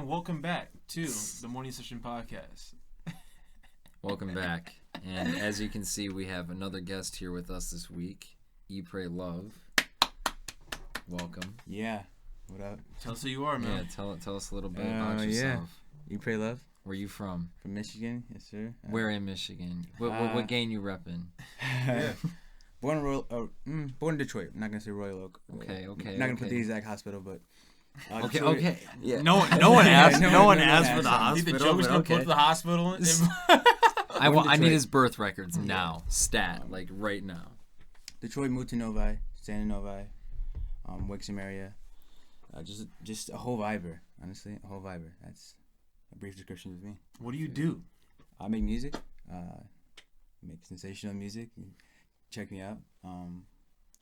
and welcome back to the Morning Session Podcast. Welcome back. And as you can see, we have another guest here with us this week, EprayLove. Welcome. Yeah. What up? Tell us who you are, man. Yeah, tell us a little bit about yourself. EprayLove. Where you from? From Michigan, yes sir. Where in Michigan? What gang you repping? Yeah. Born in Detroit. I'm not gonna say Royal Oak. Okay. I'm not gonna put the exact hospital, but. Okay. Yeah. No one asked. No one asked for the You hospital. think The Joker's gonna okay. put to the hospital. I need his birth records now. Stat, like right now. Detroit, moved to Novi, staying in Novi, Wixom area. Just a whole viber, honestly, a whole viber. That's a brief description of me. What do you do? I make music, make sensational music. Check me out.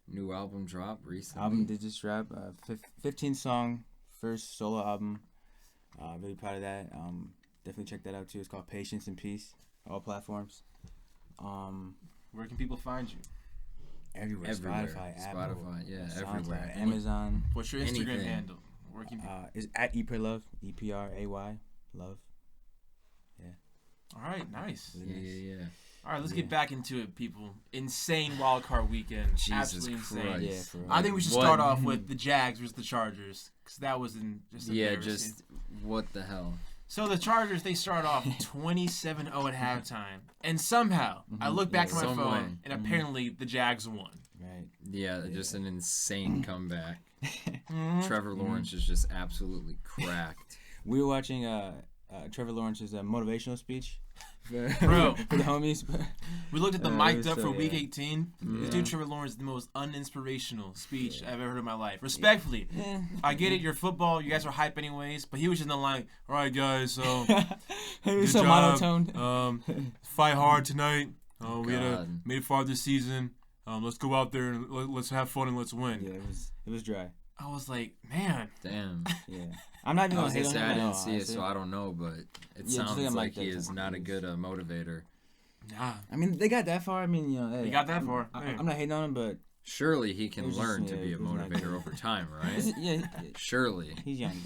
New album drop recently. Album did just drop, 15 song first solo album. Really proud of that. Definitely check that out too. It's called Patience and Peace. All platforms. Where can people find you? Everywhere. Spotify, Apple, yeah, SoundCloud, everywhere. Amazon. What's your Instagram Anything. handle? Where can people... Is at EprayLove, EPRAY, love. All right, nice. Yeah. All right, let's get back into it, people. Insane wildcard weekend. Jesus Absolutely insane. Christ. Yeah, for real. I think we should start off with the Jags versus the Chargers, because that was just embarrassing. What the hell? So the Chargers, they start off 27-0 at halftime, and somehow I look back at my Some phone, way. and apparently the Jags won. Right. Yeah, just an insane comeback. Mhm. Trevor Lawrence is just absolutely cracked. We were watching Trevor Lawrence's motivational speech for, Bro. for the homies. We looked at the it mic'd was up so, for Week yeah. 18. This Yeah. dude Trevor Lawrence is the most uninspirational speech I've ever heard in my life. Respectfully, Yeah. I get it. You're football. You guys are hype anyways. But he was just in the line. All right, guys. So It good was so job. monotone. Fight hard tonight. We God. made it far this season. Let's go out there and let's have fun and let's win. Yeah, it was dry. I was like, man. Damn. Yeah. I'm not even I gonna hate on him. I didn't No, see it, honestly. so I don't know, but it Yeah, just sounds think I'm like like he that is type of not a dude. good motivator. Nah. I mean, they got that far. I mean, hey, They got that far. I'm not hating on him, but Surely he can It was just- learn to yeah, be a it was not motivator good. over time, right? yeah, Surely. he's young,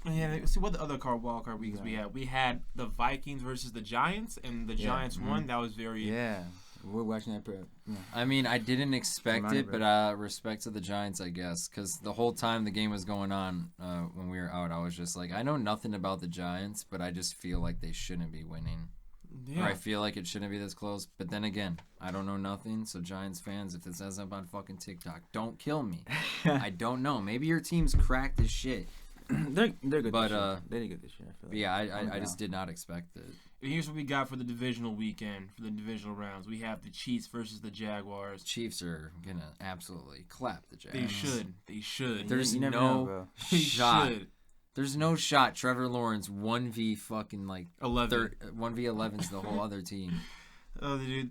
bro. Yeah, let's see what the other wild card weeks we had. We had the Vikings versus the Giants, and the Giants won. That was very... Yeah, we're watching that. I mean, I didn't expect Remind me, it, but respect to the Giants, I guess, because the whole time the game was going on, when we were out, I was just like, I know nothing about the Giants, but I just feel like they shouldn't be winning. Yeah. Or I feel like it shouldn't be this close. But then again, I don't know nothing. So Giants fans, if it says up on fucking TikTok, don't kill me. I don't know. Maybe your team's cracked as shit. They're good. But, this year. They did good this year. I feel But like. yeah, I just did not expect it. Here's what we got for the divisional weekend, for the divisional rounds. We have the Chiefs versus the Jaguars. Chiefs are gonna absolutely clap the Jags. They should. They should. There's You never no know, bro. They shot. should. There's no shot. Trevor Lawrence 1v fucking like 11. 1v11's the whole other team. Oh, they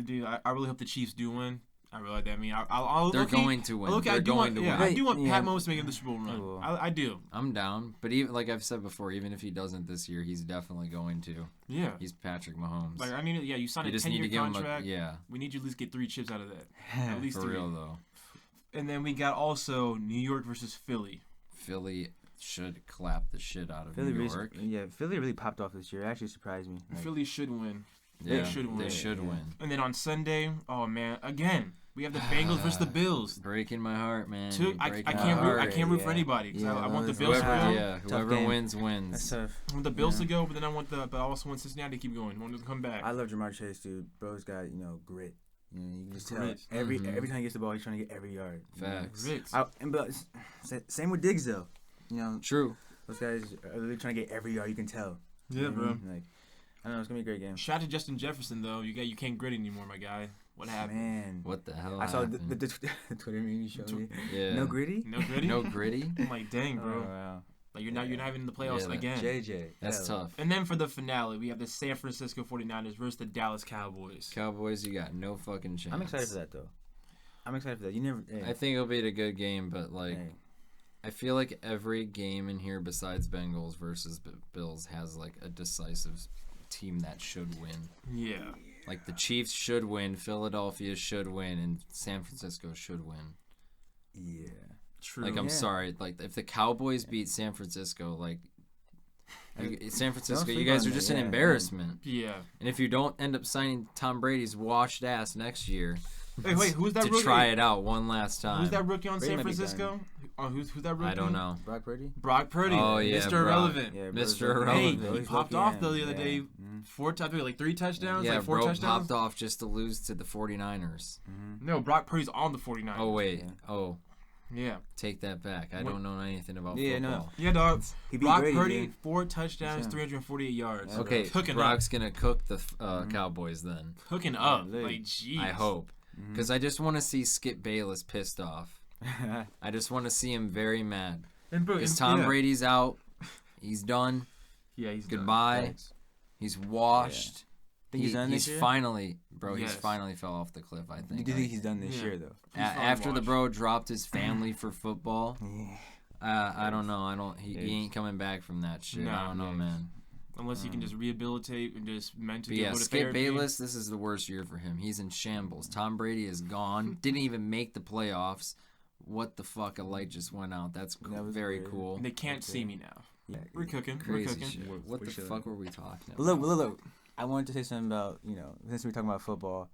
do. I really hope the Chiefs do win. I really like that. I mean, I'll They're going to win. They're going to win. I do want Yeah. Pat Mahomes to make it the Super Bowl run. will. I do. I'm down, but even like I've said before, even if he doesn't this year, he's definitely going to. Yeah. He's Patrick Mahomes. Like, I mean, yeah, you signed You a just need to 10-year give him contract. yeah, We need you to at least get 3 chips out of that. At least for 3. real though. And then we got also New York versus Philly. Philly should clap the shit out of Philly New York. Philly really popped off this year. It actually surprised me. Like, Philly should win. Yeah, They should win. They should Yeah. win. And then on Sunday, oh man, again we have the Bengals versus the Bills. Breaking my heart, man. I Breaking can't my root. I heart. can't root for Yeah. anybody because Yeah, I want the no, Bills to Whoever, go. yeah, Tough whoever game. wins That's wins. tough. I want the Bills Yeah. to go, but then but I also want Cincinnati to keep going. I want them to come back. I love Jamar Chase, dude. Bro's got grit. You can just tell Grit. every Mhm. every time he gets the ball, he's trying to get every yard. Facts. Ritz. But same with Diggs though. True. Those guys are really trying to get every yard. You can tell. Yeah, You know what I bro. mean? Like, I don't know. It's gonna be a great game. Shout out to Justin Jefferson though. You can't grit anymore, my guy. What happened? Man, What the hell? I saw the happened? Twitter meme you showed me. Yeah. No gritty. No gritty. No gritty. I'm like, dang, bro. Oh, wow. Like you're not even in the playoffs Yeah, that- again. JJ. That's hell. tough. And then for the finale, we have the San Francisco 49ers versus the Dallas Cowboys. Cowboys, you got no fucking chance. I'm excited for that though. I'm excited for that. You never. Hey, I think it'll be a good game, but like, hey. I feel like every game in here besides Bengals versus Bills has like a decisive team that should win. Yeah. Like the Chiefs should win, Philadelphia should win, and San Francisco should win. Yeah. True. Like I'm Yeah. sorry, like if the Cowboys beat San Francisco, like San Francisco, sleep you guys on are just that, an yeah. embarrassment. Yeah. And if you don't end up signing Tom Brady's washed ass next year, Hey, wait, who's that to rookie? try it out one last time. Who's that rookie on Brady San might be Francisco? Who's that rookie? I don't know. Brock Purdy. Brock Purdy. Oh, yeah, Mr. Brock. Irrelevant. Yeah, Mr. bro's lucky. Irrelevant. Hey, Bro, he he's popped lucky, off though the yeah. other day. Like 3 touchdowns. Yeah, like 4 bro touchdowns. popped off just to lose to the 49ers. No, Brock Purdy's on the 49ers. Oh, wait. Yeah. Oh, Yeah. take that back. I What- don't know anything about Yeah, football. no. Yeah, dog. He beat Brock Brady, Purdy, yeah. 4 touchdowns, Yeah. 348 yards. Yeah, Okay, Cooking Brock's going to cook the Cowboys then. up. Cooking up. Yeah, Like, jeez. I hope. Because I just want to see Skip Bayless pissed off. I just want to see him very mad. Because Tom Brady's out. He's done. Yeah, he's done. Goodbye. Thanks. He's washed. Think he's done this year? finally, bro. Yes. He's finally fell off the cliff. I think. Do you think he's done this Yeah. year though? He's finally After the washed. bro dropped his family for football, Yeah. I don't know. He ain't coming back from that shit. I don't know, man. Unless he can just rehabilitate and just But mentally yeah, go to Skip therapy. Bayless, this is the worst year for him. He's in shambles. Tom Brady is gone. Didn't even make the playoffs. What the fuck? A light just went out. That's That was very weird. cool. They can't see me now. Yeah. We're cooking. We're Crazy cooking. shit. What For the sure. fuck were we talking about? Look. I wanted to say something about, since we're talking about football,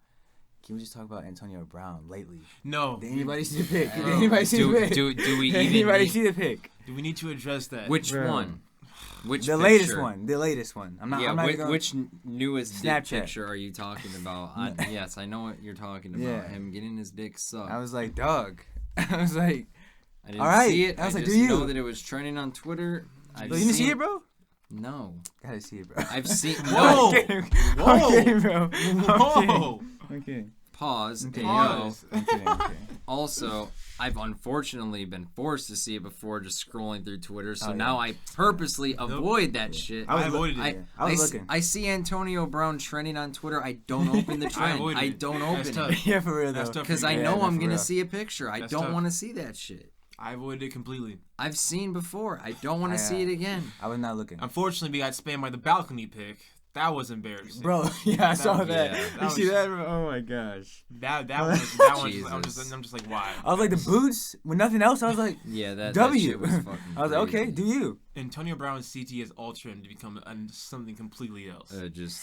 can we just talk about Antonio Brown lately? No. Did anybody see the pick? Did Bro, anybody see the pick? do we Did even anybody need- see the pick? Do we need to address that? Which Bro. one? Which The picture? latest one. The latest one. I'm not. Yeah, I'm not which, even gonna- which newest dick Snapchat. picture are you talking about? Yes, I know what you're talking about. Yeah. Him getting his dick sucked. I was like, dog. I was like, I didn't all right. see it. I was like, just do you? know that it was trending on Twitter. you didn't see it, bro? No. Gotta see it, bro. I've seen. Whoa! No. Whoa! Okay, bro. Whoa! Okay. Pause. Okay. And Pause. I'm kidding. Okay. also, I've unfortunately been forced to see it before just scrolling through Twitter. So Oh, yeah. now I purposely avoid that shit. I avoided it. I was looking. I see Antonio Brown trending on Twitter. I don't open the trend. avoided I it. don't That's open tough. it. Yeah, for real That's though. tough. Because I Yeah, know no, I'm for going to real. see a picture. I That's don't tough. want to see that shit. I avoided it completely. I've seen before. I don't want to see it again. I was not looking. Unfortunately, we got spammed by the balcony pick. That was embarrassing. Bro, yeah, I saw that. yeah, You that see was- that, bro? Oh my gosh. That one. I'm just like, why? I was like, the boots with nothing else. I was like, Yeah, that W. shit was fucking I was like, okay, crazy. do you? Antonio Brown's CT has altered him to become something completely else. Just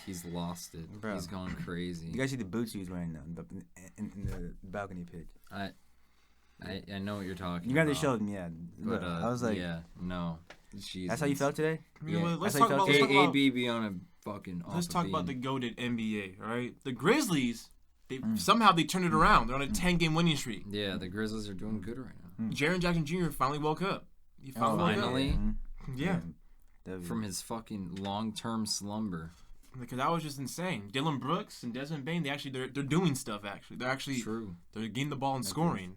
he's lost it. Bro. He's gone crazy. You guys see the boots he was wearing in the balcony pitch. I know what you're talking You guys about. just showed me, yeah. But Look, I was like, yeah, no. Jesus. that's how you felt today? You know what, Yeah. let's That's talk how about you felt let's talk about, be on a fucking. let's off talk a about the beam. goated NBA. All right, the Grizzlies. Somehow they turned it around. They're on a 10-game winning streak. Yeah, the Grizzlies are doing good right now. Jaren Jackson Jr. finally woke up. He finally woke up. finally? Mhm. Yeah. W. From his fucking long-term slumber. Because that was just insane. Dylan Brooks and Desmond Bain, they're doing stuff. Actually, True. they're getting the ball and scoring.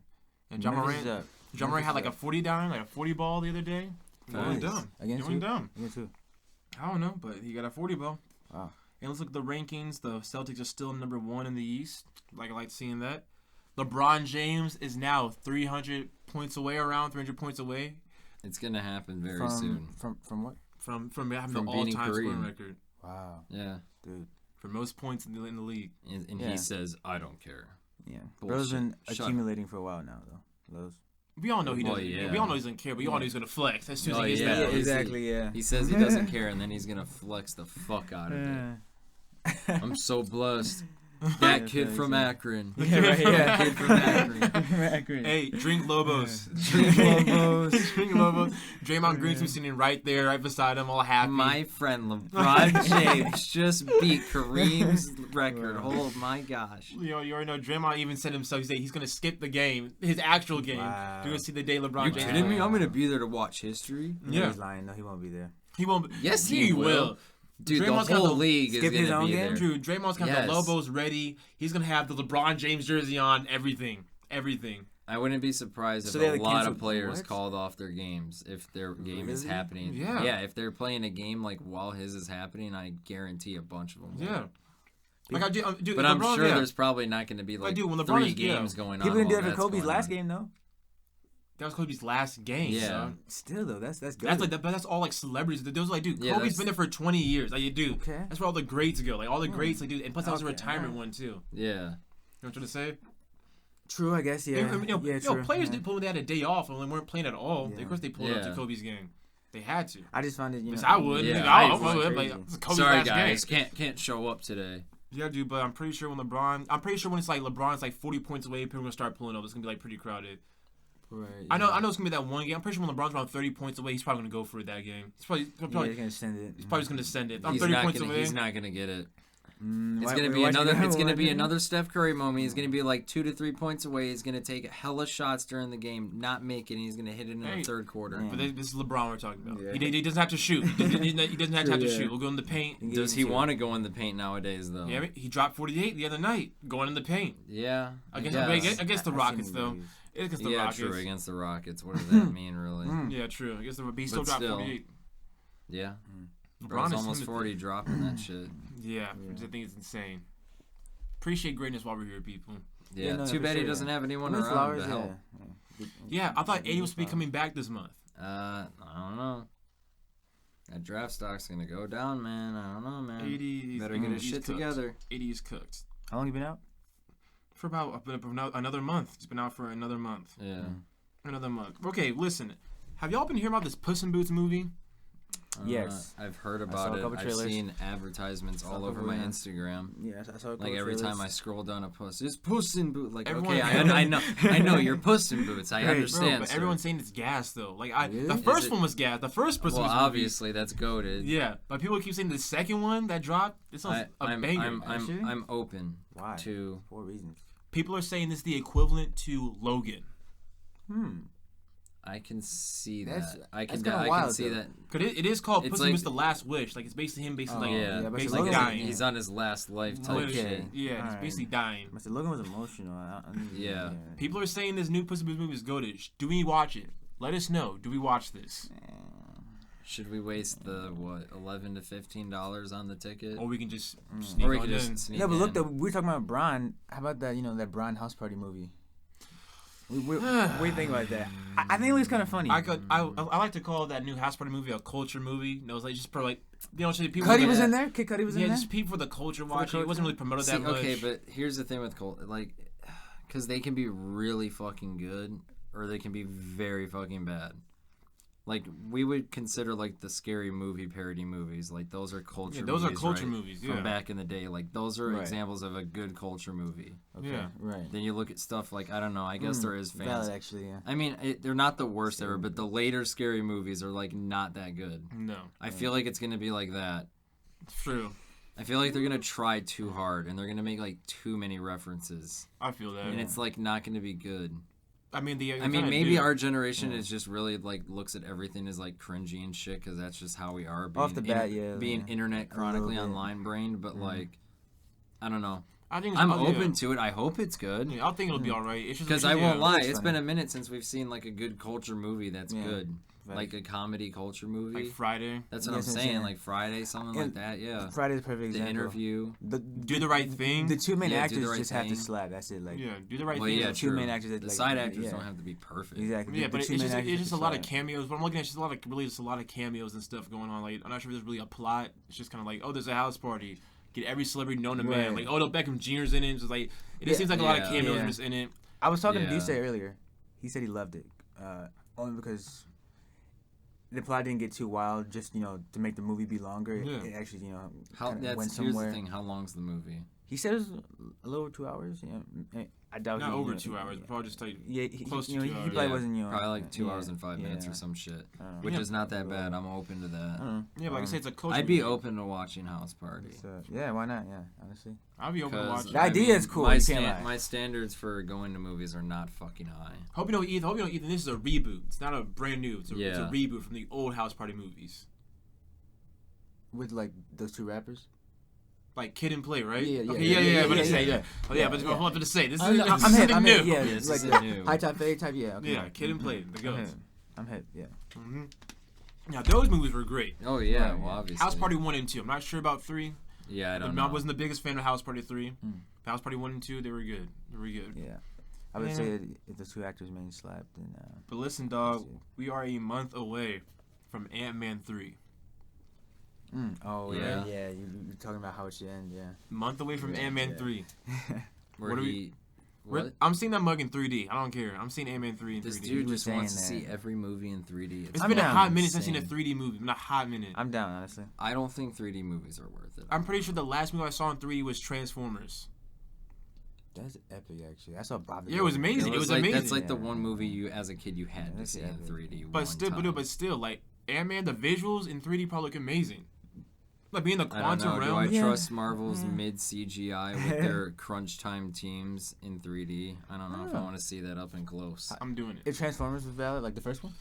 And John Memphis is Morant, up. John Morant had like Memphis a 40 down, like a 40 ball the other day. Going Nice. dumb. Against Going who? dumb. Against who? I don't know, but he got a 40 ball. Wow. And let's look at the rankings. The Celtics are still number 1 in the East. I like seeing that. LeBron James is now 300 points away, around 300 points away It's gonna happen very soon. From what? from having From the beating all-time scoring Kareem. record Yeah. Dude. for most points in the league. And Yeah. he says, "I don't care." Yeah. Bullshit. Bro's been Shut accumulating for a while now, though. Lowe's. We all know he Well, doesn't. yeah. We all know he doesn't care, but we all know he's gonna flex as soon as Oh, he gets yeah. that. Yeah. exactly, yeah. He says he doesn't care, and then he's gonna flex the fuck out of it. I'm so blessed. That kid from Akron. Yeah, right, yeah. Kid from Akron. Akron. Hey, drink Lobos. Drink Lobos. Drink Lobos. Draymond Green's been sitting right there, right beside him, all happy. My friend LeBron James just beat Kareem's record. Oh my gosh. You already know Draymond even said himself, he's going to skip the game, his actual game, Wow. to go see the day LeBron You James. kidding me? plays. I'm gonna be there to watch history. No, Yeah. he's lying. No, he won't be there. He won't. Yes, he will. Dude, Draymond's the got whole the- league is skip his gonna own be game? there. Dude, Draymond's got Yes. the Lobos ready. He's going to have the LeBron James jersey on, everything. I wouldn't be surprised So if they a like lot of canceled- players what? called off their games if their game is Really? happening. Yeah. Yeah, if they're playing a game like while his is happening, I guarantee a bunch of them will. Yeah. Like I do, dude, But I'm LeBron, sure yeah. there's probably not going to be like dude, when LeBron 3 is- yeah. games going on. People didn't do while that for that's Kobe's going last on. game, though. That was Kobe's last game. Yeah. son. Still, though, that's good. That's like, but that's all like celebrities. Those like, dude, Yeah, Kobe's that's- been there for 20 years. Like, dude, Okay. that's where all the greats go. Like all the greats, like, dude, and plus that was a Okay, retirement alright. one too. You know Yeah. what I'm trying to say? True, I guess. Yeah. You know, yeah, you know, true. players yeah. did pull when they had a day off and they weren't playing at all. Yeah. Of course, they pulled up to Yeah. Kobe's game. They had to. I just found it, Because I would. Yeah, I I would. crazy. Like, it's a Kobe's Sorry, last guys, game. can't show up today. Yeah, dude, but I'm pretty sure when it's like LeBron's like 40 points away, people are gonna start pulling up. It's gonna be like pretty crowded. Right. I know it's gonna be that one game. I'm pretty sure when LeBron's around 30 points away, he's probably gonna go for it that game. He's probably He's gonna send it. just gonna send it. I'm He's 30 not points gonna, away. he's not gonna get it. Mm, It's why- gonna why- be why- another. why- It's gonna why- be another Steph Curry moment. He's gonna be like 2 to 3 points away. He's gonna take hella shots during the game, not make it, and he's gonna hit it in Hey. the third quarter. Yeah. But this is LeBron we're talking about. Yeah. He doesn't have to shoot. He doesn't have to Yeah. shoot. We'll go in the paint. Does he want to go in the paint nowadays, though? Yeah, he dropped 48 the other night going in the paint Yeah. I against guess. against the I've Rockets seen though. movies. It's against the Yeah, Rockets. true. Against the Rockets. What does that mean, really? Yeah, true. I guess but he still But dropped still. 48. Yeah. LeBron Bro's is almost him at 40 dropping that shit. Yeah, I think it's insane. Appreciate greatness while we're here, people. Yeah. no, Too for bad he sure, doesn't have anyone Women's around flowers, to help. Yeah, I thought AD was supposed to be coming back this month. I don't know. That draft stock's gonna go down, man. I don't know, man. AD Better get his shit together. AD is cooked How long you been out? for about another month. It's been out for another month. Yeah. Another month. Okay, listen. Have y'all been hearing about this Puss in Boots movie? Yes. I've heard saw about a it. couple I've trailers. seen advertisements Saw a all over couple, my yeah. Instagram. Yeah, I saw a Like couple every time I trailers. scroll down a post, it's Puss in Boots. Like, Everyone- okay, I know you're Puss in Boots. I Right, bro, understand. Bro, but sir. everyone's saying it's gas though. Like Really? the Is first it- one was gas. The first Puss in Well, Boots movie. obviously that's goaded. Yeah, but people keep saying the second one that dropped. It sounds I'm banger. Actually? I'm open Why? to. 4 reasons. People are saying this is the equivalent to Logan. I can see That's- that. I that's can. kinda I can wild, see though. that. Cause it is called It's Puss in like- Boots: The Last Wish. Like it's basically him, basically like Yeah, but basically Logan- dying. He's on his last life type Literally. shit. Yeah, he's Alright. basically dying. Mr. Logan was emotional. Yeah. People are saying this new Puss in Boots movie is goated. Do we watch it? Let us know. Do we watch this? Should we waste the $11 to $15 on the ticket? Or we can just sneak Or we on could in. just sneak Yeah, but look, in. though, we're talking about Bron. How about that? That Bron house party movie. What do you think about that? I think it was kind of funny. I like to call that new House Party movie a culture movie. No, it's like just for like people. Cuddy that- was in there. Kid Cudi was in Yeah, there. just people for the culture the watching. It wasn't culture? really promoted See, that much. okay, but here's the thing with Colt, like, because they can be really fucking good, or they can be very fucking bad. Like, we would consider, like, the Scary Movie parody movies, like, those are culture movies, those are culture right? movies, yeah. From back in the day. Like, those are Right. examples of a good culture movie. Okay, Yeah. right. Then you look at stuff like, I don't know, I guess there is fans. Valid, actually, yeah. I mean, they're not the worst ever, but the later Scary Movies are, like, not that good. No, I feel like it's going to be like that. it's true. I feel like they're going to try too hard, and they're going to make, like, too many references. I feel that. And it's, like, not going to be good. I mean, Maybe our generation is just really like looks at everything as like cringy and shit because that's just how we are. Being Off the bat, yeah, Being yeah. internet A chronically little bit. online brained, but like, I don't know. I think I'm yeah. open to it. I hope it's good. Yeah, I think it'll be all right. It's just Because I won't lie, it's it's funny. been a minute since we've seen like a good culture movie that's Yeah. good, Right. like a comedy culture movie. Like Friday. That's what Yes, I'm I'm saying. saying. Like Friday, something Yeah. like that. Yeah. Friday's a perfect The example. Interview. Do the right thing. The two main Yeah, Do actors the Right just have to Thing. slap. That's it. Like, Yeah, do the right Well, thing. yeah, the two true. main actors. That, The like, side actors yeah. don't have to be perfect. Exactly. Yeah, The but two it's main just actors a have to lot of slap. cameos. But I'm looking at just a lot of cameos and stuff going on. Like I'm not sure if there's really a plot. It's just kind of like, oh, there's a house party. Get every celebrity known to man. Right. Like Odell Beckham Jr.'s in it. It's just like it just Yeah. seems like a lot of Yeah. cameos Yeah. just in it. I was talking to Yeah. Duce earlier. He said he loved it, only because the plot didn't get too wild. Just to make the movie be longer. Yeah. It actually How kinda went here's somewhere. the thing. How long's the movie? He said it was a little over 2 hours. Yeah, I doubt. Not he, over 2 hours. Probably just like Yeah, close to he 2 he hours. probably Yeah. wasn't. Probably like 2 hours and 5 minutes yeah. or some shit, I don't know. which Yeah. is not that bad. I'm open to I that. don't know. yeah, like I said, it's a culture. I'd be movie. open to watching House Party. So, yeah, why not? Yeah, honestly. I'd be open to 'Cause, watch. The it. idea is cool, My, you can't lie. my standards for going to movies are not fucking high. Hope you know, Ethan. This is a reboot. It's not a brand new. It's a Yeah. reboot from the old House Party movies. With like those two rappers. Like Kid and Play, right? Yeah, yeah, Okay, yeah, yeah. yeah, But yeah, to say, yeah. Oh yeah, but I'm to say this is I'm hip. something I'm new. hip. Yeah, This like is the new. high top fade type. Yeah. Okay. Yeah, Kid and Play, the goats. I'm hip. Yeah. Mm-hmm. Now those movies were great. Oh yeah, Right, well yeah. obviously. House Party 1 and 2. I'm not sure about 3. Yeah, I don't I know. wasn't the biggest fan of House Party 3. House Party 1 and 2, they were good. They were good. Yeah. I would Yeah. say if the two actors main slapped, then. But listen, dog, Let's see. we are a month away from Ant-Man 3. Oh Yeah. yeah. Yeah. You're talking about how it should end. Yeah. Month away from Yeah, Ant-Man yeah. 3. where what do he What? I'm seeing that mug in 3D. I don't care. I'm seeing Ant-Man 3 in 3D. This dude was just wants to saying see that. every movie in 3D. It's I'm been a down. hot minute since I've seen a insane. 3D movie. Been a hot minute. I'm down, honestly. I don't think 3D movies are worth it. I'm pretty sure the last movie I saw in 3D was Transformers. That's epic, actually. I saw Bob the Yeah, it was Builder. amazing. It was like, amazing. That's like the Yeah. one movie you, as a kid, you had Yeah, to that's see in epic. 3D. But one still, time. but still, like Ant-Man, the visuals in 3D probably look amazing. Like being the I don't quantum know. Do realm. I Yeah. trust Marvel's mid CGI with their crunch time teams in 3D? I don't know if I want to see that up and close. I'm doing it. If Transformers was valid, like the first one,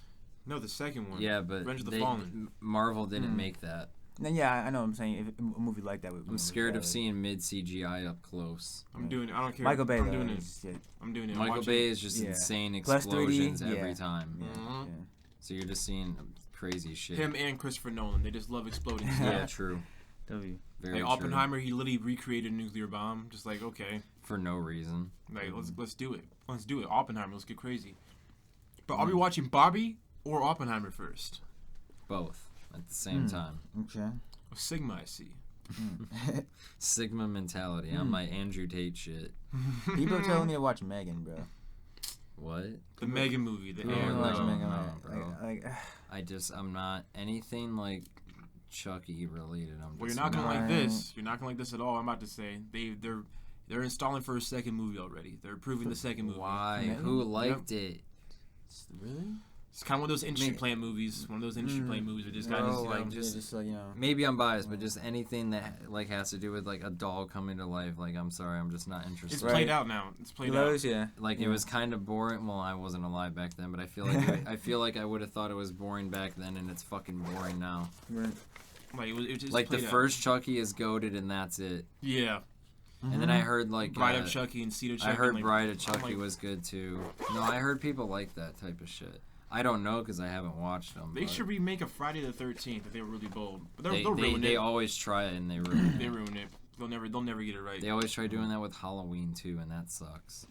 No, the second one. Yeah, but Revenge of the Fallen. Marvel didn't make that. then yeah, I know what I'm saying. If a movie like that would. I'm scared of seeing mid CGI up close. I'm doing it. I don't care. Michael Bay. I'm though, doing it. is- yeah, I'm doing it. I'm Michael watching Bay it. is just Yeah. insane Plus 3D, explosions every yeah. time. yeah, Mhm. yeah. So you're just seeing crazy shit. Him and Christopher Nolan. They just love exploding stuff. Yeah, true. W. Very Like true. Oppenheimer, he literally recreated a nuclear bomb. Just like, okay, For no reason. like let's do it. Let's do it. Oppenheimer. Let's get crazy. But are we watching Barbie or Oppenheimer first? Both at the same time. Okay. Sigma, I see. Sigma mentality on my Andrew Tate shit. People are telling me to watch Megan, bro. What? The Megan movie. The People Oh, are Ant- watching no, Megan. no, Like, bro. I'm not anything like Chucky related. I'm just Well, you're not gonna Right. like this. You're not gonna like this at all. I'm about to say they're installing for a second movie already. They're approving the second movie. Why? Megan? Who liked it? really? It's kind of one of those industry Maybe- plant movies. One of those industry plant movies where just Bro, guys, like, know, just- just like, you know. Maybe I'm biased, but just anything that like has to do with like a doll coming to life. Like I'm sorry, I'm just not it's interested. Right. played out now. It's played out. Those, yeah. Like Yeah. it was kind of boring. Well, I wasn't alive back then, but I feel like I feel like I would have thought it was boring back then, and it's fucking boring now. Right. Like it just Like the played out. first Chucky is goated, and that's it. Yeah. And then I heard like Bride of Chucky and Seed of Chucky. I heard like, Bride of I'm Chucky like, was good too. No, I heard people like that type of shit. I don't know because I haven't watched them. They but should remake a Friday the 13th if they were really bold. But they'll They, ruin they it. always try it and they ruin They it. ruin it. They'll never get it right. They always try doing that with Halloween too, and that sucks.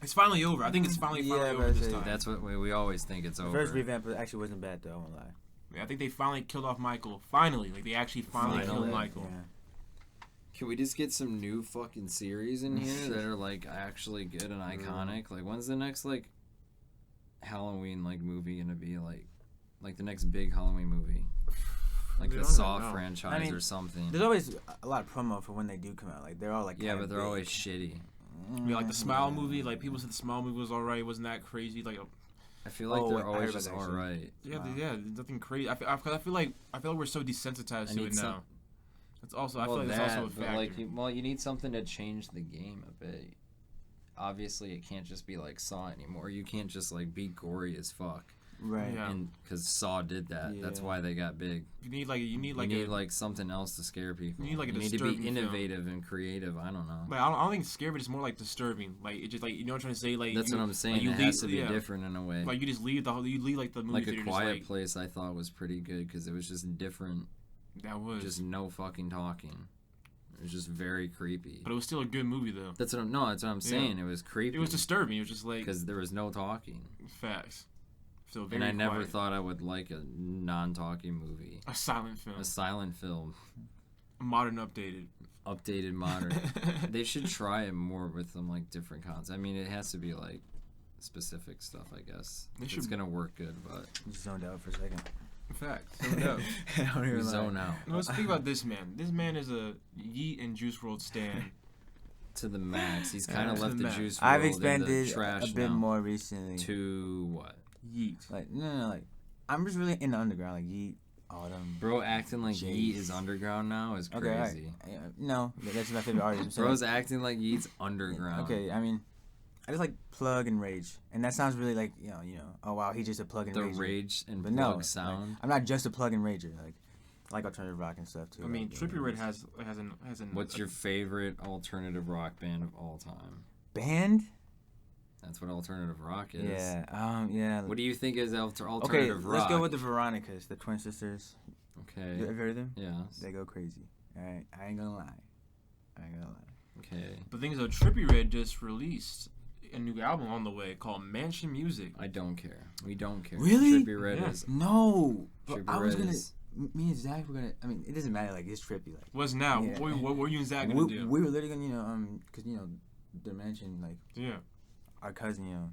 It's finally over. I think it's finally Yeah, over but this I time. That's what we always think it's The over. first revamp actually wasn't bad, though. I won't lie. Yeah, I think they finally killed off Michael. Finally, like they actually finally Finally. killed Michael. Yeah. Can we just get some new fucking series in here that are like actually good and iconic? Like when's the next like Halloween like movie gonna be like the next big Halloween movie? Like We the don't Saw know. franchise I mean, or something. There's always a lot of promo for when they do come out. Like, they're all, like, Yeah, kinda but they're big. always shitty. Yeah, like the Smile movie. Like people said the Smile movie was alright. It wasn't that crazy. Like I feel like Oh, they're wait, I heard always about just that, actually. alright. yeah, Wow. yeah, nothing crazy. I feel like we're so desensitized I to need it now. some- It's also I Well, feel like that, it's also a but factor. like, you need something to change the game a bit. Obviously, it can't just be like Saw anymore. You can't just like be gory as fuck. Right. Yeah. And because Saw did that, that's Yeah. why they got big. you need like You need like something else to scare people. You need, like, a to be disturbing film. innovative and creative. I don't know. Like, I don't think scary, but it's more like disturbing. Like it's just like you know what I'm trying to say. Like That's you, what I'm saying. Like, you It leave, has to be yeah. different in a way. Like you just leave like the movie Like theater A just Quiet like Place, I thought was pretty good because it was just different. that was. Just no fucking talking. It was just very creepy. But it was still a good movie though. That's what I'm saying. It was creepy. It was disturbing. It was just like because there was no talking. facts. So very And I never quiet. thought I would like a non-talking movie. A silent film, A silent film, modern updated. updated, modern. They should try it more with some like different concepts. I mean, it has to be like specific stuff, I guess. They It's should- gonna work good, but Just zoned out for a second. Facts. No doubt. I don't we even lie. zone out No, let's speak about this man. This man is a Yeet and Juice World stan. to the max. He's kind of To left the the max. juice. I've world in the expanded trash a bit now. more recently. To what? Yeet. Like, no, like, I'm just really in the underground. Like, Yeet, Autumn. Bro acting like Jeez. Yeet is underground now is Okay, alright. crazy. No, that's my favorite artist. I'm saying, Bro's acting like Yeet's underground. okay, I mean, I just like Plug and Rage, and that sounds really like you know. Oh wow, he's just a Plug and The Rager. rage and But plug no, sound. like, I'm not just a Plug and Rager. Like, I like alternative rock and stuff too. I mean, like, Trippie Red has an. What's your favorite alternative rock band of all time? band? That's what alternative rock is. Yeah, yeah. What do you think is Okay, alternative rock? let's go with the Veronicas, the twin sisters. Okay. You ever heard of them? Yes. They go crazy. All right, I ain't gonna lie. Okay. The thing is, though, Trippie Red just released a new album on the way called Mansion Music. I don't care. We don't care. Really? Trippie Red Yeah. is. No, but Trippie I was Red gonna. is- Me and Zach were gonna. I mean, it doesn't matter. Like, it's trippy. Like, What's now? Yeah. What were you and Zach gonna do? we were literally gonna, because the mansion, like Yeah. our cousin,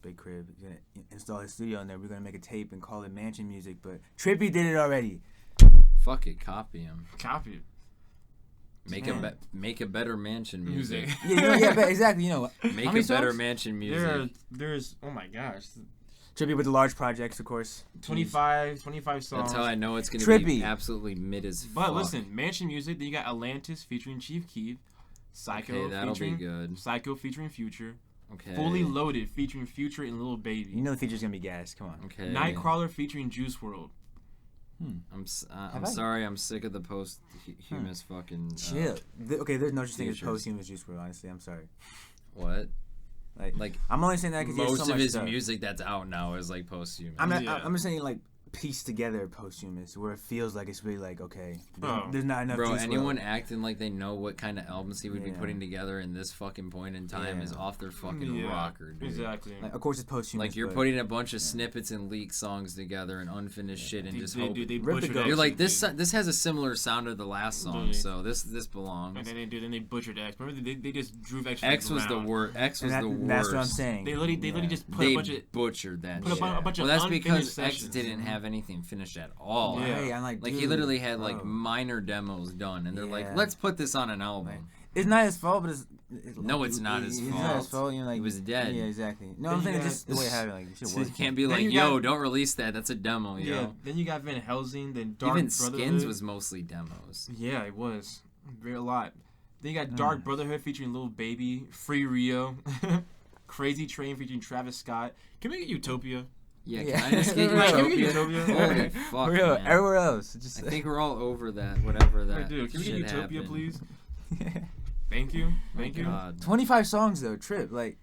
big crib, he's gonna install his studio in there. We're gonna make a tape and call it Mansion Music. But Trippy did it already. Fuck it, copy him. Copy it. Make a better mansion music. But exactly. Make a better mansion music. There's oh my gosh. Trippy with the large projects, of course. 25 songs. That's how I know it's gonna Trippy. be absolutely mid as fuck. But listen, Mansion Music. Then you got Atlantis featuring Chief Keef, Psycho Okay, that'll featuring be good. Psycho featuring Future, Okay. Fully Loaded featuring Future and Lil Baby. You know the feature's gonna be gas. Come on. Okay. Nightcrawler featuring Juice WRLD. I'm sorry. I'm sick of the posthumous fucking. Chill. Okay, there's no such thing as features. posthumous Juice WRLD. Honestly, I'm sorry. What? Like I'm only saying that because Most so of much his stuff. music that's out now is like posthumous. I'm not. Yeah. I'm just saying like piece together posthumous where it feels like it's really like okay. Oh. There's not enough. Bro, Juice anyone WRLD. acting like they know what kind of albums he would be Yeah. putting together in this fucking point in time is off their fucking rocker, dude. Exactly. Like, of course, it's posthumous. Like you're but putting a bunch of snippets and leaked songs together and unfinished shit and just hope. they Rip the butchered goat. X. You're like dude. this has a similar sound to the last song, Literally. so this belongs. And then they butchered X. Remember they just drove X. X was the around. worst. X was and the worst. that's what I'm saying. They literally just put a They bunch of butchered that put shit. a bunch of Well, that's unfinished because X sessions. didn't have anything finished at all. Yeah. Right, I'm like Like he dude, literally had like bro. minor demos done, and they're like, Yeah. "Let's put this on an album." Like, it's not his fault, but it's No, it's not his It's fault. not his fault. Like He was dead. Yeah, exactly. No, Then I'm you saying got- it's just the way it happened. Like, shit So you works. can't be Then like, you "Yo, got- don't release that. That's a demo." You Yeah. know? Then you got Van Helsing. Then Dark Even Brotherhood. Skins was mostly demos. Yeah, it was very a lot. Then you got Dark Brotherhood featuring Lil Baby, Free Rio, Crazy Train featuring Travis Scott. Can we get Utopia? Yeah, Yeah. can I just get Right. Can we get Utopia? Utopia? Holy fuck, For real, man. everywhere else. Just I think we're all over that. Whatever that. Wait, dude, can we get shit Utopia, happened. please? Thank you. Thank you. God. 25 songs though, Trip. Like,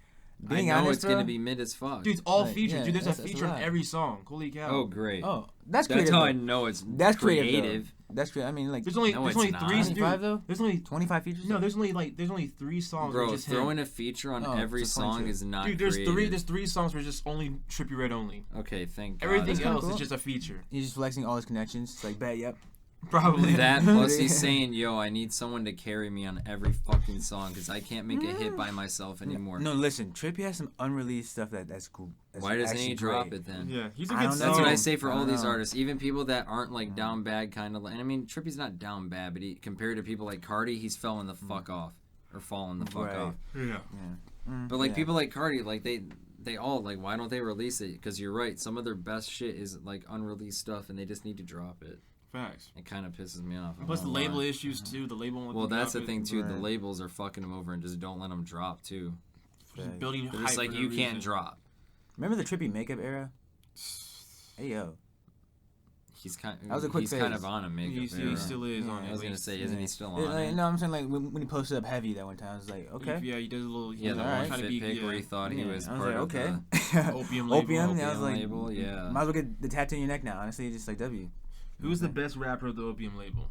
I being know honest, it's gonna bro, be mid as fuck. Dude, it's all Like, features. yeah, Dude, there's a that's a feature on lot. every song. Holy cow. Oh, great. Oh, that's That's creative. how though. I know it's That's creative. creative. Though. That's creative. I mean, like, There's only No, there's it's only not. three. 25 Dude, though. there's only 25 features. no. There's only 3 songs. Bro, with just throwing him. a feature on Oh, every it's a song 22. is not Dude, there's creative. 3 songs where just only Trippie Redd only. Okay, thank God. Everything kinda else cool. is just a feature. He's just flexing all his connections. It's like, bet, yep. Probably That plus he's saying, "Yo, I need someone to carry me on every fucking song because I can't make a hit by myself anymore." No, listen, Trippie has some unreleased stuff that's cool. That's Why doesn't actually he drop great. it then? Yeah, he's a I good don't know. That's what I song. say for I all don't these know. artists, even people that aren't like down bad kind of. And I mean, Trippie's not down bad, but compared to people like Cardi, he's falling the fuck off or falling the fuck Right. off. Yeah. But like Yeah. people like Cardi, like they all like, why don't they release it? Because you're right, some of their best shit is like unreleased stuff, and they just need to drop it. Facts. It kind of pisses me off. I Plus the won't lie. label issues too. The label. won't Well, let them that's the drop thing it. too. The Right. labels are fucking them over and just don't let them drop too. Just building They're hype just like for no you can't reason. drop. Remember the Trippie makeup era? Hey yo, He's kind. That was a quick he's kind phase. of on a makeup. He era. still is on I it. was gonna say, isn't he still on Like, it? no, I'm saying like when he posted up heavy that one time, I was like, okay. Yeah, he does a little. Yeah, the Alright. one trying to fit be, pick where he thought he Yeah, was I was part like, of okay. the Opium label. Opium. Yeah, I was Opium like, label, yeah. might as well get the tattoo in your neck now. Honestly, just like W. Who's the best rapper of the Opium label?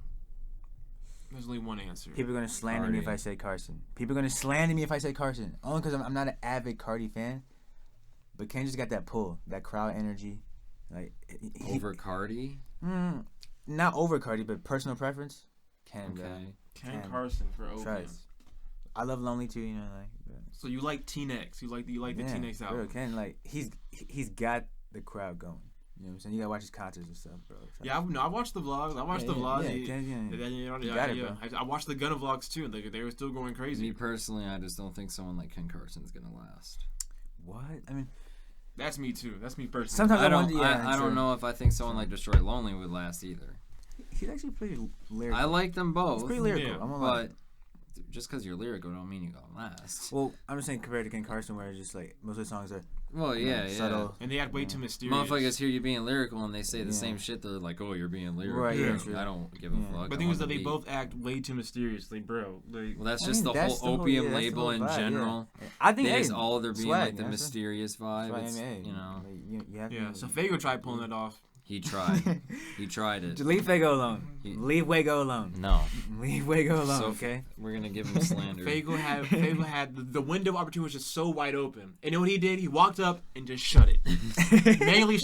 There's only one answer. People are gonna slander me if Cardi. I say Carson. People are gonna slander me if I say Carson. Only because I'm not an avid Cardi fan. But Ken just got that pull, that crowd energy. Like Over Cardi. not over Cardi, but personal preference. Ken, bro. Okay. Ken Ken. Carson for Opium. Trust. I love Lonely too, you know, like. But, So you like T-Nex? You like the yeah, T-Nex bro, album? Ken, like he's got the crowd going. You know what I'm saying? You gotta watch his concerts and stuff, bro. Trust. Yeah, I watched the vlogs. I watched the vlogs. Yeah, Ken, yeah. Yeah, got it, bro. I watched the Gunna vlogs too. They were still going crazy. Me personally, I just don't think someone like Ken Carson's gonna last. What? I mean, That's me too. That's me personally. sometimes I don't. wonder, yeah, I don't true. know if I think someone like Destroy Lonely would last either. He's actually pretty lyrical. I like them both. He's pretty lyrical. Yeah, I'm gonna lie. But just because you're lyrical don't mean you're gonna last. Well, I'm just saying compared to Ken Carson, where it's just like most of the songs are Well, yeah, yeah. subtle. And they act way too mysterious. Motherfuckers hear you being lyrical and they say the Yeah. same shit. They're like, "Oh, you're being lyrical." Right, yeah, Like, true. I don't give a Yeah. fuck. But the I thing is want that the they beat. both act way too mysteriously, bro. Like, Well, that's I just mean, the that's whole yeah, opium that's the label whole in vibe, yeah. general. I think They hey, just all they're being swag, like the man. mysterious vibe. Swag, It's, hey, you know, like, you have yeah. to, So Fago tried pulling that off. he tried. He tried it. Just leave Fago alone. He- Leave Wago alone. No, Leave Wago alone. So- Okay. we're gonna give him slander. Fago had the window of opportunity was just so wide open. And you know what he did? He walked up and just shut it. Manually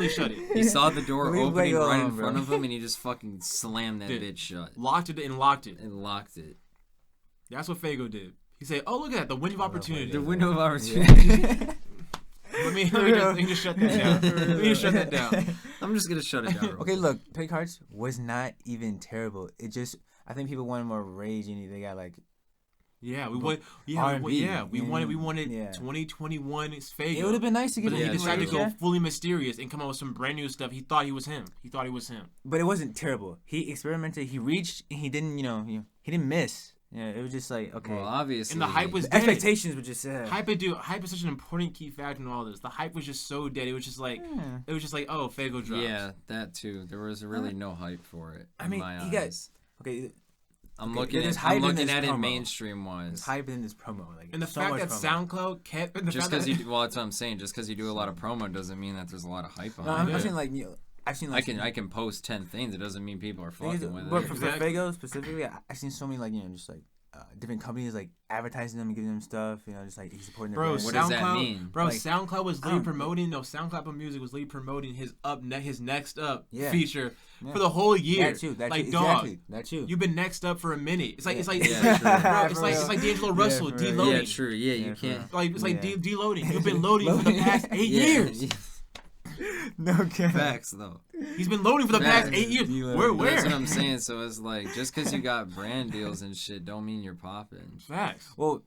shut it. He saw the door Leave opening Wago right alone, in bro. front of him, and he just fucking slammed that Did. bitch shut Locked it and locked it. and locked it. That's what Fago did. He said, "Oh, look at that, the window of opportunity." The window of opportunity. Let me just shut that down. Let me just shut that down. I'm just gonna shut it down. Okay, look, Pick Hearts was not even terrible. It just, I think people wanted more rage, and they got like, Yeah, we wanted. Yeah, R&B, we wanted. yeah. 2021 is Fago. it would have been nice to But get then Yeah, he decided to true. go fully mysterious and come out with some brand new stuff. He thought he was him. But it wasn't terrible. He experimented. He reached. And he didn't. He didn't miss. Yeah, it was just like okay. Well, obviously. And the hype was the dead. expectations were just Hype is such an important key factor in all this. The hype was just so dead. It was just like oh, Fago drops. Yeah, that too. There was really no hype for it. I mean, in my he got eyes. okay. I'm okay, looking there's at hype I'm in looking this at it promo. mainstream wise. There's hype in this promo. Like, And the so fact much that promo. SoundCloud kept the Just fact because that well, that's what I'm saying. Just because you do a lot of promo doesn't mean that there's a lot of hype on No, it. I've seen like I've seen like I can post 10 things. It doesn't mean people are fucking with but it. for Exactly. Fago specifically, I've seen so many like just like different companies like advertising them and giving them stuff. Just like he's supporting their Bro, brand. What does that SoundCloud, mean? Bro, Like, SoundCloud was I literally don't- promoting. No, SoundCloud for Music was literally promoting his next up Yeah. feature Yeah. for the whole year. That too. That like too. dog, Exactly. That too. you've been next up for a minute. It's like Yeah. it's like Yeah, true. bro, it's For like real. it's like D'Angelo Russell for real. deloading. Yeah, true. Yeah, you Yeah, for can't. Like it's like Yeah. deloading. You've been loading for the past 8 Yeah. years. no kidding. Facts though. He's been loading for the past Facts. 8 years. Deloading. Where? That's what I'm saying. So it's like just because you got brand deals and shit, don't mean you're popping. Facts. Well,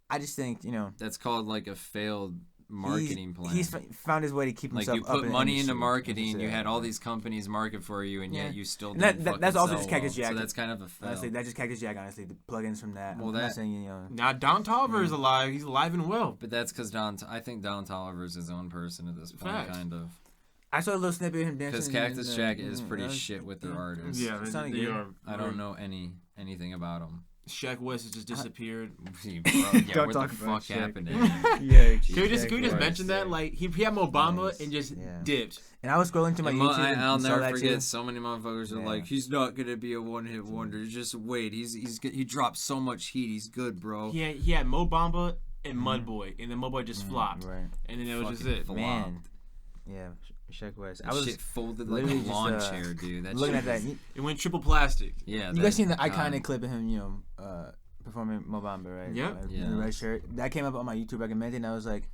I just think That's called like a failed marketing plan. He's found his way to keep Like himself you up put in the money industry. into marketing, That's you it. had all these companies market for you, and Yeah. yet you still And didn't that's also fucking just sell Cactus well. Jack. So that's kind of a fail. Honestly, that's just Cactus Jack. Honestly, the plugins from that. Well, I'm not that- saying Now Don Tolliver is alive. He's alive and well. But that's because I think Don Tolliver is his own person at this point, Facts. kind of. I saw a little snippet of him dancing. Because Cactus Jack is pretty shit with their artists. Yeah, It's not they good. are. I don't know anything about him. Shaq West has just disappeared. Bro, yeah, Don't what the talk about fuck Shaq. happened to him? Yeah. Can we just mention that? Like he had Obama Yes, and just yeah. dipped. And I was scrolling through my And YouTube. and I'll saw never that forget. too. So many motherfuckers are Yeah. like, "He's not gonna be a one-hit wonder. Just wait. He dropped so much heat. He's good, bro." He had Mo Bamba and Mudboy, and then Mudboy just flopped, Right. and then it was just Fucking it. flopped. Man. Yeah. Shaq West. I That was shit folded like a literally just, lawn chair, dude. That looking shit at that. was- It went triple plastic. Yeah. You guys seen the God. iconic clip of him, performing Mo Bamba, right? Yep. In Yeah. the red shirt. That came up on my YouTube recommended, and I was like,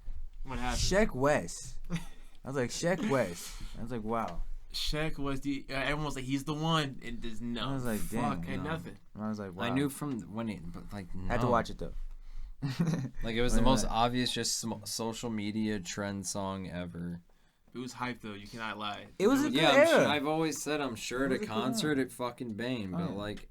What happened? Shaq West. I was like, Shaq West. I was like, wow. Shaq was everyone was like he's the one, and there's no. I was like, fuck, damn, and no. nothing. And I was like, wow. I knew from when it, but like, no. I had to watch it though. Like it was the Wait, most what? obvious, just social media trend song ever. It was hype though. You cannot lie. It was a good Yeah, era. I've always said I'm sure at It a was a good concert it fucking banged, Oh, but yeah. like,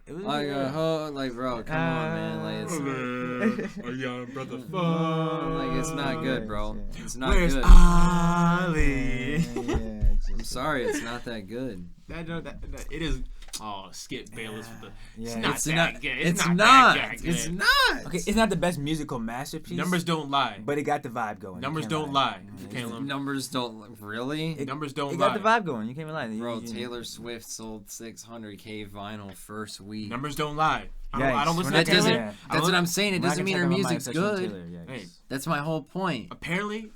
It was a like, good era. like, bro, come on, man, like it's. a young brother. Like it's not good, bro. It's not Where's good. Ali? I'm sorry, it's not that good. That it is. Oh, Skip Bayless with the. It's Yeah. not It's that not. good. It's not. not. That good. It's not. Okay, it's not the best musical masterpiece. Numbers don't lie. but it got the vibe going. You Numbers can't don't lie. You Yeah, can't lie. Numbers don't really. Numbers don't It lie. got the vibe going. You can't even lie. Bro, Taylor Swift sold 600K vinyl first week. Numbers don't lie. I Yikes. don't We're listen not to That doesn't. Taylor. Yeah. That's what I'm saying. It We're not doesn't gonna mean her talk about my music's obsession with good. Taylor, yeah, Hey. yes. That's my whole point. Apparently,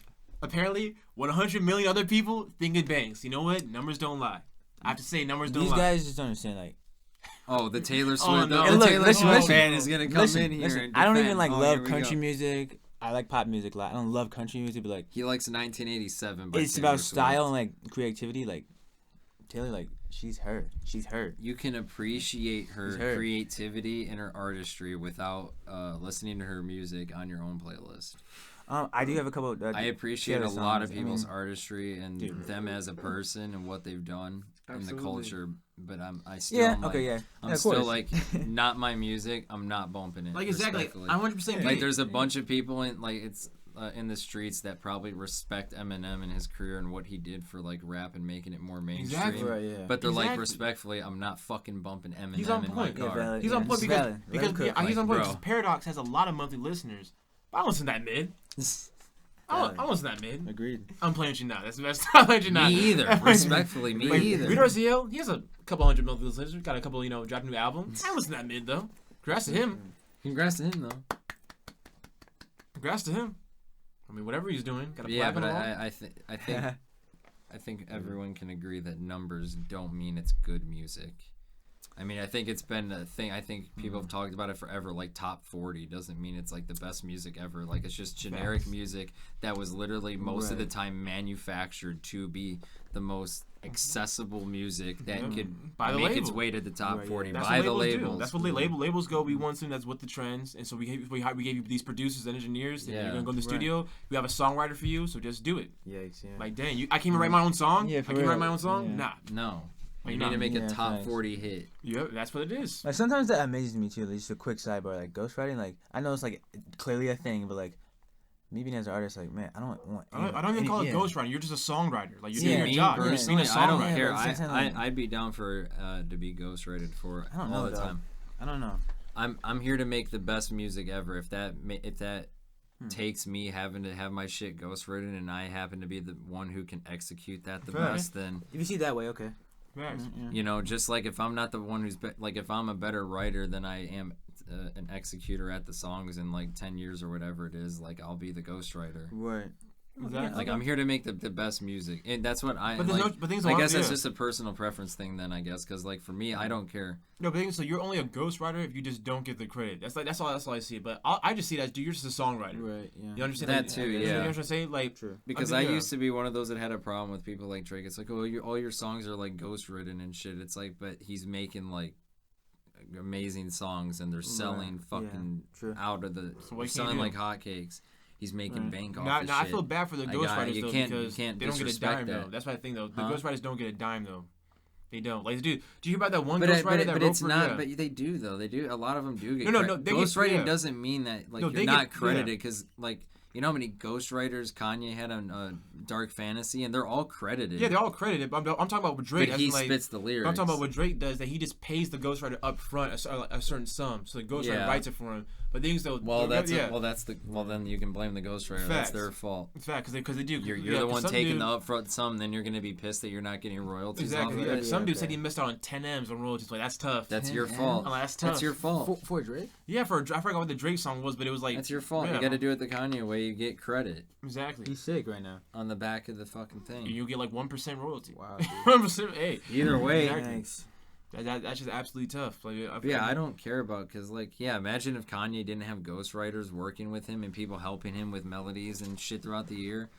100 million other people think it bangs. You know what? Numbers don't lie. I have to say, numbers don't These lie. guys just don't understand. Like, Oh, the Taylor Swift. no. The And look, Taylor listen, Swift listen. fan is gonna come in here. listen, and I don't even defend. like Oh, love here we country go. music. I like pop music a lot. I don't love country music, but like He likes 1987. By it's Taylor about style Swift. and like creativity. Like Taylor, like she's her. She's her. You can appreciate her She's her. creativity and her artistry without listening to her music on your own playlist. I do have a couple. I appreciate a Taylor lot of songs. I people's mean, artistry and dude. them as a person and what they've done in the Absolutely. culture. But I still Yeah. am like, Okay. Yeah. I'm Yeah, of still course. like not my music. I'm not bumping it. Like exactly. respectfully. I 100% Like there's a bunch of people in like it's in the streets that probably respect Eminem and his career and what he did for like rap and making it more mainstream. Exactly. Right. Yeah. But they're like Exactly. respectfly, I'm not fucking bumping Eminem He's on in my point. Yeah, car. valid. He's on point it's because valid. Let him cook. he's on Like, point bro. because Paradox has a lot of monthly listeners. But I don't listen to that mid. I don't listen to that mid. Agreed. I'm playing with you now. That's the best. I'm playing with you now. Me either. Respectfully, me Like, either. Rito RCL, he has a couple hundred monthly listeners. Got a couple, dropped a new album. I don't listen to that mid though. Congrats to him. Congrats to him though. Congrats to him. I mean, whatever he's doing, got a Yeah, but platinum album. I think everyone can agree that numbers don't mean it's good music. I mean, I think it's been a thing. I think people have talked about it forever. Like top 40 doesn't mean it's like the best music ever. Like it's just generic music that was literally most of the time manufactured to be the most accessible music that could make its way to the top 40 by the labels. That's what labels go. We want something that's with the trends, and so we gave you these producers and engineers. And you're gonna go in the studio. We have a songwriter for you, so just do it. Yikes! Yeah. Like, dang, I can't even write my own song. Yeah, I can't write my own song. Yeah. Nah. No. You need to make a top 40 hit. Yep, that's what it is. Like sometimes that amazes me too. Like, just a quick sidebar, like ghostwriting. Like I know it's like clearly a thing, but like me being as an artist, like man, I don't even call it ghostwriting. You're just a songwriter. Like you're See, doing your job. You're just being a songwriter. I don't care. I'd be down for to be ghostwritten for all the time. I don't know. I'm here to make the best music ever. If that takes me having to have my shit ghostwritten and I happen to be the one who can execute that the best, then if you see it that way, okay. You know, just like if I'm not the one who's like if I'm a better writer than I am an executor at the songs in like 10 years or whatever it is, like I'll be the ghostwriter. Right. Exactly. Like I'm here to make the best music, and that's what I. But like, things I guess that's just a personal preference thing, then I guess, because like for me, I don't care. No, but so you're only a ghostwriter if you just don't get the credit. That's all I see. But I just see that, dude, you're just a songwriter. Right. Yeah. You understand that too? Yeah. You know what I'm trying to say? Like, true. Because I used to be one of those that had a problem with people like Drake. It's like, oh, all your songs are like ghostwritten and shit. It's like, but he's making like amazing songs and they're selling fucking out of the selling like hotcakes. He's making bank off this shit. I feel bad for the ghostwriters though because they don't get a dime that. though. That's my thing though. The ghostwriters don't get a dime though. They don't. Like, dude, do you hear about that one ghostwriter that wrote it's for? Not. But they do though. They do. A lot of them do get. No. Ghostwriting doesn't mean that like you're not credited because like. You know how many ghostwriters Kanye had on Dark Fantasy, and they're all credited. Yeah, they're all credited. But I'm talking about what Drake. But he spits the lyrics. I'm talking about what Drake does. That he just pays the ghostwriter up front a certain sum, so the ghostwriter writes it for him. But things though. Well, then you can blame the ghostwriter. Facts. That's their fault. It's fact because they do. You're the one taking the upfront sum. Then you're gonna be pissed that you're not getting royalties. Exactly. Off of it. Some dude said he missed out on 10 M's on royalties. Like that's tough. That's your fault. That's tough. That's your fault. For Drake? Yeah, I forgot what the Drake song was, but it was like. That's your fault. You got to do it the Kanye way. You get credit. Exactly. He's sick right now. On the back of the fucking thing. You get like 1% royalty. Wow. 1%. Hey. Either way. Exactly. Thanks. That's just absolutely tough. Like, I don't care about because imagine if Kanye didn't have ghostwriters working with him and people helping him with melodies and shit throughout the year.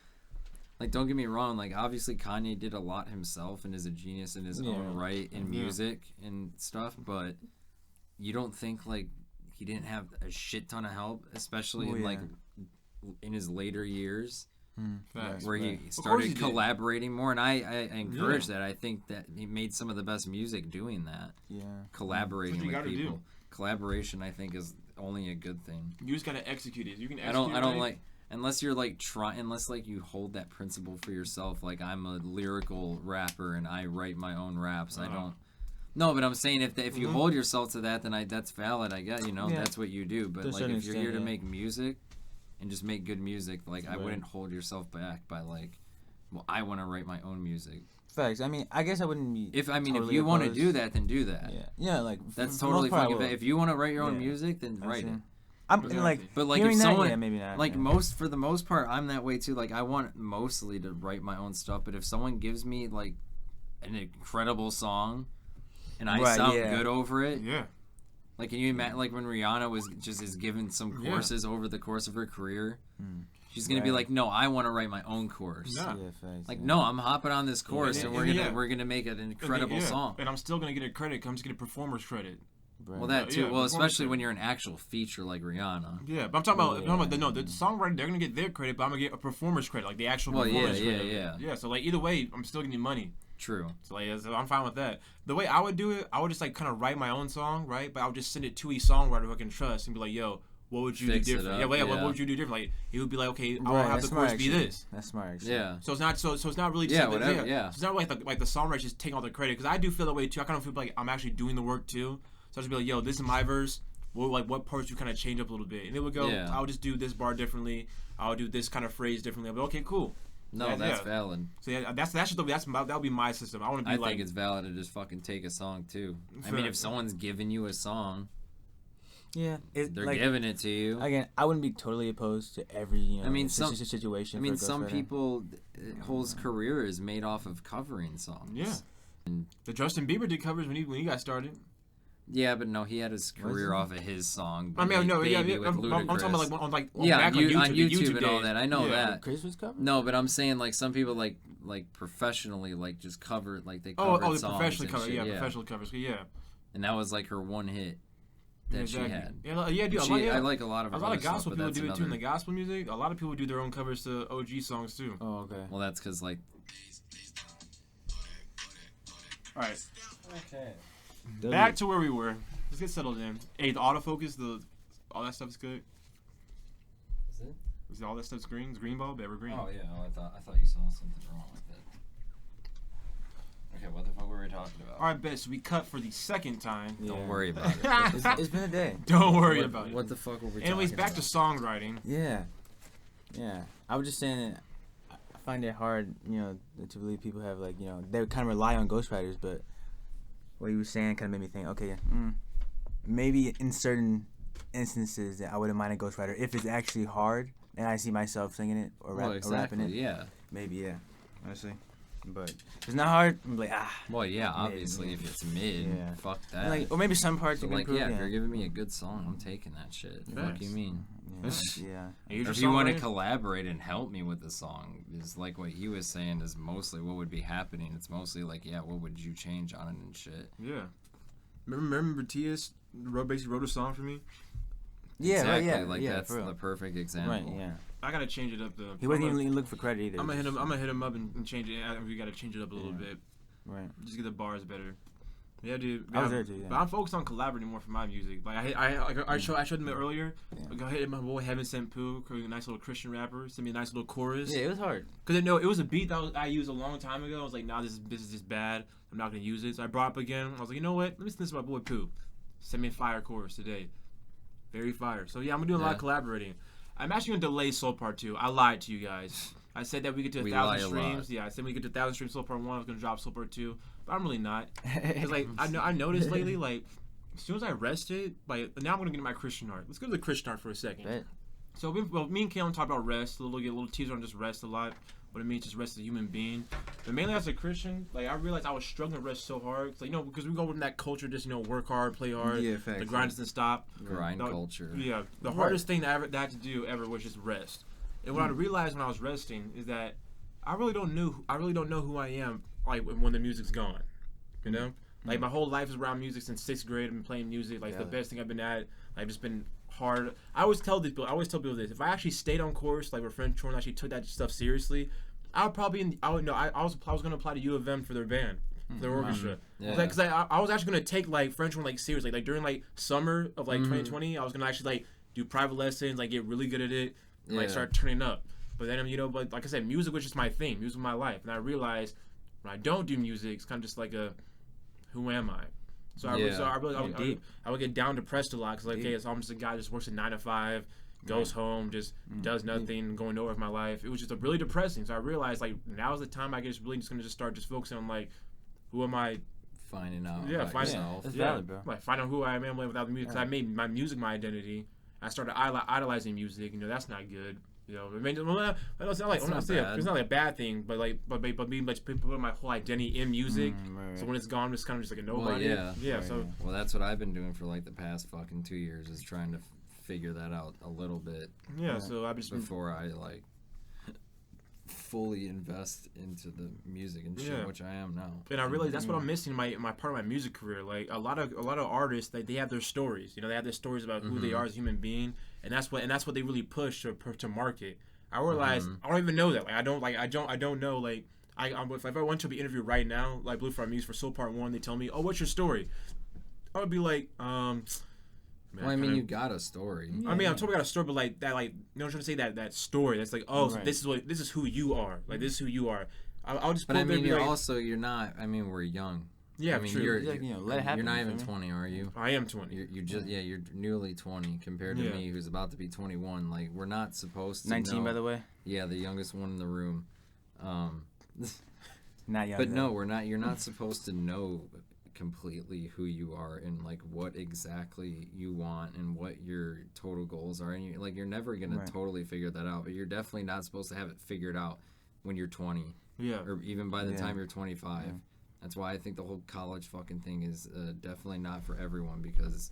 Like, don't get me wrong. Like, obviously Kanye did a lot himself and is a genius in his own right in music and stuff. But you don't think like he didn't have a shit ton of help, especially in his later years. Where he started collaborating more, and I encourage that. I think that he made some of the best music doing that. Yeah, collaborating with people. Collaboration, I think, is only a good thing. You just gotta execute it. You can. I don't like unless you're like unless like you hold that principle for yourself. Like I'm a lyrical rapper and I write my own raps. I don't. No, but I'm saying if you hold yourself to that, then that's valid. I guess that's what you do. But like if you're here to make music. And just make good music. Like I wouldn't hold yourself back by like, well, I want to write my own music. Facts. I mean, I guess I wouldn't be. If you want to do that, then do that. Yeah. Like that's totally fine. If you want to write your own music, then write it. I'm like, but like if someone, maybe not. Like for the most part, I'm that way too. Like I want mostly to write my own stuff. But if someone gives me like an incredible song, and I sound good over it, Like, can you imagine, like, when Rihanna is given some courses over the course of her career? She's gonna be like, no, I want to write my own course. No, I'm hopping on this course, and we're gonna make an incredible song. And I'm still gonna get a credit. I'm just gonna get a performer's credit. Well, that too. Well, especially when you're an actual feature like Rihanna. Yeah, but I'm talking about the songwriter. They're gonna get their credit, but I'm gonna get a performer's credit, like the actual performer's credit. Yeah. So like either way, I'm still getting money. True. So I'm fine with that. The way I would do it, I would just like kind of write my own song, right? But I would just send it to a songwriter who I can trust and be like, "Yo, what would you do different? What would you do different?" Like he would be like, "Okay, I'll have the chorus be this." That's smart. Actually. Yeah. So it's not really just So it's not like the songwriter just taking all the credit because I do feel that way too. I kind of feel like I'm actually doing the work too. So I'll just be like, "Yo, this is my verse. What parts you kind of change up a little bit?" And they would go, "I'll just do this bar differently. I'll do this kind of phrase differently." I'll be okay, cool. No, that's valid. So that would be my system. I want to be I think it's valid to just fucking take a song too. I mean, if someone's giving you a song, they're like, giving it to you. Again, I wouldn't be totally opposed to every situation. I mean, some people whole career is made off of covering songs. Yeah. The Justin Bieber did covers when he got started. Yeah, but no, he had his career off of his song. I mean, no, yeah, I'm talking about on YouTube and all that. I know that. Chris was covered. No, but I'm saying like some people like professionally like just covered like they covered songs. Professionally covered, professional covers, yeah. And that was like her one hit that she had. Yeah, dude. I like a lot of. A lot of gospel people do it too in the gospel music. A lot of people do their own covers to OG songs too. Oh, okay. Well, that's because like. All right. Okay. Back to where we were. Let's get settled in. Hey, the autofocus, all that stuff's good. Is it? Is all that stuff's green? It's green bulb, evergreen. Oh yeah. I thought you saw something wrong with it. Okay, what the fuck were we talking about? All right, bet. So we cut for the second time. Yeah. Don't worry about it. It's been a day. Don't worry about it. What the fuck were we talking about? Anyways, back to songwriting. Yeah. I was just saying that I find it hard, to believe people have like, they kind of rely on ghostwriters, but what you were saying kind of made me think, okay, maybe in certain instances that I wouldn't mind a ghostwriter if it's actually hard and I see myself singing it or rapping it. Yeah. Maybe, yeah. Honestly. But if it's not hard, I'm like, Well, yeah, obviously, if it's mid, fuck that. Or maybe some parts you can improve. If you're giving me a good song, I'm taking that shit. What do you mean? Yeah. If you want to collaborate and help me with the song, is like what he was saying is mostly what would be happening. It's mostly like, what would you change on it and shit. Yeah. Remember T.S. basically wrote a song for me? Yeah, exactly. Like that's the perfect example. Right, yeah. I gotta change it up though. He wasn't even looking for credit either. I'm gonna hit him up and change it. We gotta change it up a little bit. Right. Just get the bars better. Yeah, dude. I was there too. Yeah. But I'm focused on collaborating more for my music. Like I showed him earlier. Yeah. I hit my boy Heaven Sent Pooh, a nice little Christian rapper. Sent me a nice little chorus. Yeah, it was hard. Cause it was a beat that I used a long time ago. I was like, nah, this is just bad. I'm not gonna use it. So I brought it up again. I was like, you know what? Let me send this to my boy Pooh. Send me a fire chorus today. Very fire. So yeah, I'm gonna do a lot of collaborating. I'm actually gonna delay Soul Part 2. I lied to you guys. I said that we get to 1,000 streams. Yeah, I said we get to 1,000 streams Soul Part 1. I was gonna drop Soul Part 2, but I'm really not. Cause like I noticed lately, like as soon as I rested, like now I'm gonna get into my Christian art. Let's go to the Christian art for a second. Bet. So me and Kalen talked about rest. Get a little teaser on just rest a lot. What it means to rest as a human being. But mainly as a Christian, like I realized I was struggling to rest so hard. Cause, because we go with that culture, just work hard, play hard. Yeah, facts. The grind doesn't stop. Grind culture. Yeah, the hardest thing that I had to do ever was just rest. And what I realized when I was resting is that I really don't know who I am like when the music's gone. Like my whole life is around music since 6th grade. I've been playing music. Like it's the best thing I've been at. I've just been hard. I always tell people this. If I actually stayed on course, like with French Horn, actually took that stuff seriously, I was gonna apply to U of M for their band, for their orchestra. Yeah. Because I was actually gonna take like French Horn like seriously. Like during like summer of like 2020, I was gonna actually like do private lessons, like get really good at it, and like start turning up. But then but like I said, music was just my thing. Music was my life, and I realized when I don't do music, it's kind of just like who am I? So I would get down depressed a lot because so I'm just a guy that just works a 9 to 5, goes home, just does nothing, going nowhere with my life. It was just really depressing. So I realized like now is the time I guess really just gonna start focusing on like who am I? Finding out. Yourself. That's valid, bro. Like find out who I am without the music. Because I made my music my identity. I started idolizing music. That's not good. It's not like a bad thing, but me like put my whole identity in music. So when it's gone, it's kind of just like a nobody. Well, that's what I've been doing for like the past fucking 2 years is trying to figure that out a little bit. Yeah. So I've just before I like fully invest into the music and shit, which I am now. And I realize that's what I'm missing in my part of my music career. Like a lot of artists, they have their stories. They have their stories about who they are as a human being, and that's what they really push to market. I realize I don't even know that. Like I don't know. Like if I went to be interviewed right now, like Blue Fire Music for Soul Part 1, they tell me, "Oh, what's your story?" I would be like, you got a story. I'm talking about a story, but like that, like I'm trying to say that story. That's like, this is who you are. Like this is who you are. I'll just. But you're not. We're young. Yeah, true. You're let it happen. You're not even 20, are you? I am 20. You're newly 20 compared to me, who's about to be 21. Like we're not supposed to. 19, by the way. Yeah, the youngest one in the room. Not young. But no, we're not. You're not supposed to know completely who you are and like what exactly you want and what your total goals are, and you're never gonna totally figure that out. But you're definitely not supposed to have it figured out when you're 20. Yeah. Or even by the time you're 25. That's why I think the whole college fucking thing is definitely not for everyone, because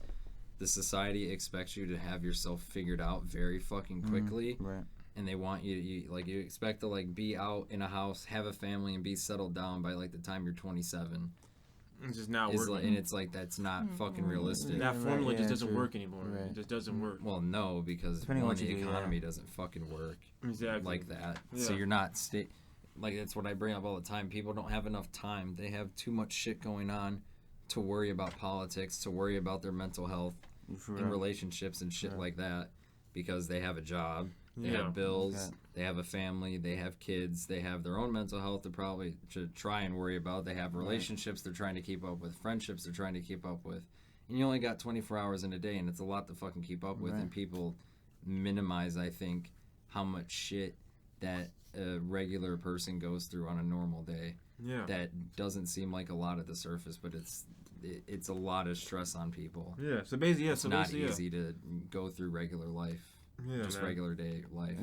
the society expects you to have yourself figured out very fucking quickly. Right. And they want you you expect to like be out in a house, have a family, and be settled down by like the time you're 27. It's just not working. And it's like, that's not fucking realistic. That formula just doesn't work anymore. Right. It just doesn't work. Well, no, because the economy doesn't fucking work like that. Yeah. So you're not like, that's what I bring up all the time. People don't have enough time. They have too much shit going on to worry about politics, to worry about their mental health and relationships and shit like that, because they have a job, they have bills, they have a family, they have kids, they have their own mental health to probably to try and worry about. They have relationships they're trying to keep up with, friendships they're trying to keep up with. And you only got 24 hours in a day, and it's a lot to fucking keep up with. And people minimize, I think, how much shit that a regular person goes through on a normal day. Yeah. That doesn't seem like a lot at the surface, but it's a lot of stress on people. Yeah. So basically, it's not easy to go through regular life. Yeah, just regular day life.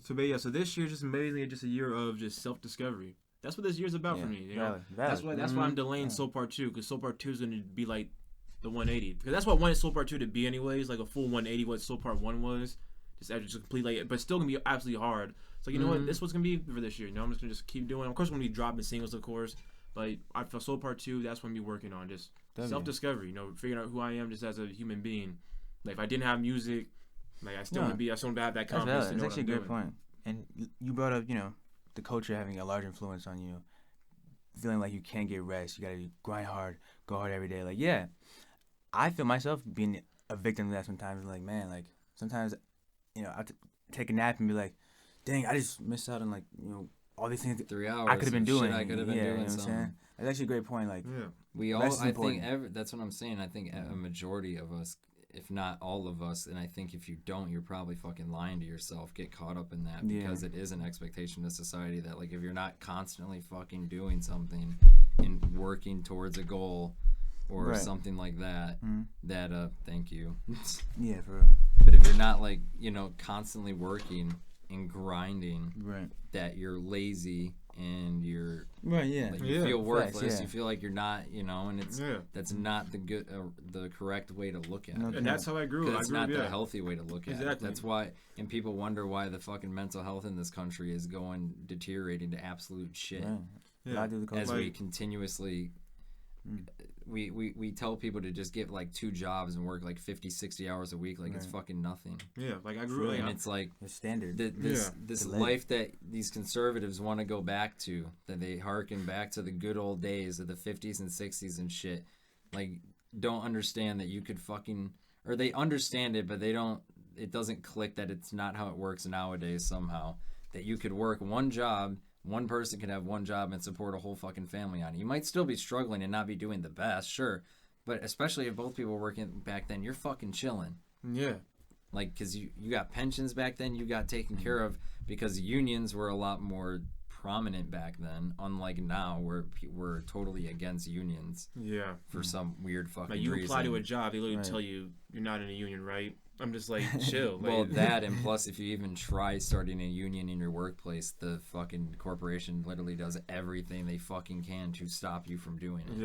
So this year just amazingly just a year of just self-discovery. That's what this year's about for me. You know? That's why I'm delaying Soul Part 2, because Soul Part 2 is going to be like the 180. Because that's what I wanted Soul Part 2 to be anyways, like a full 180 what Soul Part 1 was. Just completely, but still going to be absolutely hard. So you know what, this was going to be for this year. You know, I'm just going to just keep doing. Of course, I'm going to be dropping singles, of course. But for Soul Part 2, that's what I'm going to be working on. Just self-discovery, you know, figuring out who I am just as a human being. Like, if I didn't have music, like, I still want to have that confidence. That's actually a great point. And you brought up, you know, the culture having a large influence on you, feeling like you can't get rest. You got to grind hard, go hard every day. Like, yeah, I feel myself being a victim of that sometimes. Like, man, like, sometimes, you know, I take a nap and be like, dang, I just missed out on, like, you know, all these things 3 hours I could have been doing. I could have been doing, you know what I'm saying? That's actually a great point. Like, we all, I think, that's what I'm saying. I think a majority of us, if not all of us, and I think if you don't, you're probably fucking lying to yourself, get caught up in that, because it is an expectation of society that, like, if you're not constantly fucking doing something and working towards a goal or something like that, thank you. Yeah, for real. But if you're not, like, you know, constantly working and grinding, that you're lazy and you're like, you feel worthless, you feel like you're not, you know, and it's that's not the correct way to look at it. And that's how I grew. It's not the healthy way to look at it. That's why, and people wonder why the fucking mental health in this country is deteriorating to absolute shit. As we continuously we tell people to just get like 2 jobs and work like 50, 60 hours a week, like it's fucking nothing. Yeah, like I grew up. And it's like the standard. This life that these conservatives want to go back to, that they harken back to the good old days of the 50s and 60s and shit. Like, don't understand that you could fucking, or they understand it, but it doesn't click that it's not how it works nowadays somehow. That you could work one job, one person can have one job and support a whole fucking family on it. You might still be struggling and not be doing the best, sure. But especially if both people were working back then, you're fucking chilling. Yeah. Like, because you got pensions back then, you got taken care of, because unions were a lot more prominent back then, unlike now where we're totally against unions. Yeah. For some weird fucking reason. Like, you apply to a job, they literally tell you you're not in a union, right? I'm just like, chill. Well, that, and plus, if you even try starting a union in your workplace, the fucking corporation literally does everything they fucking can to stop you from doing it.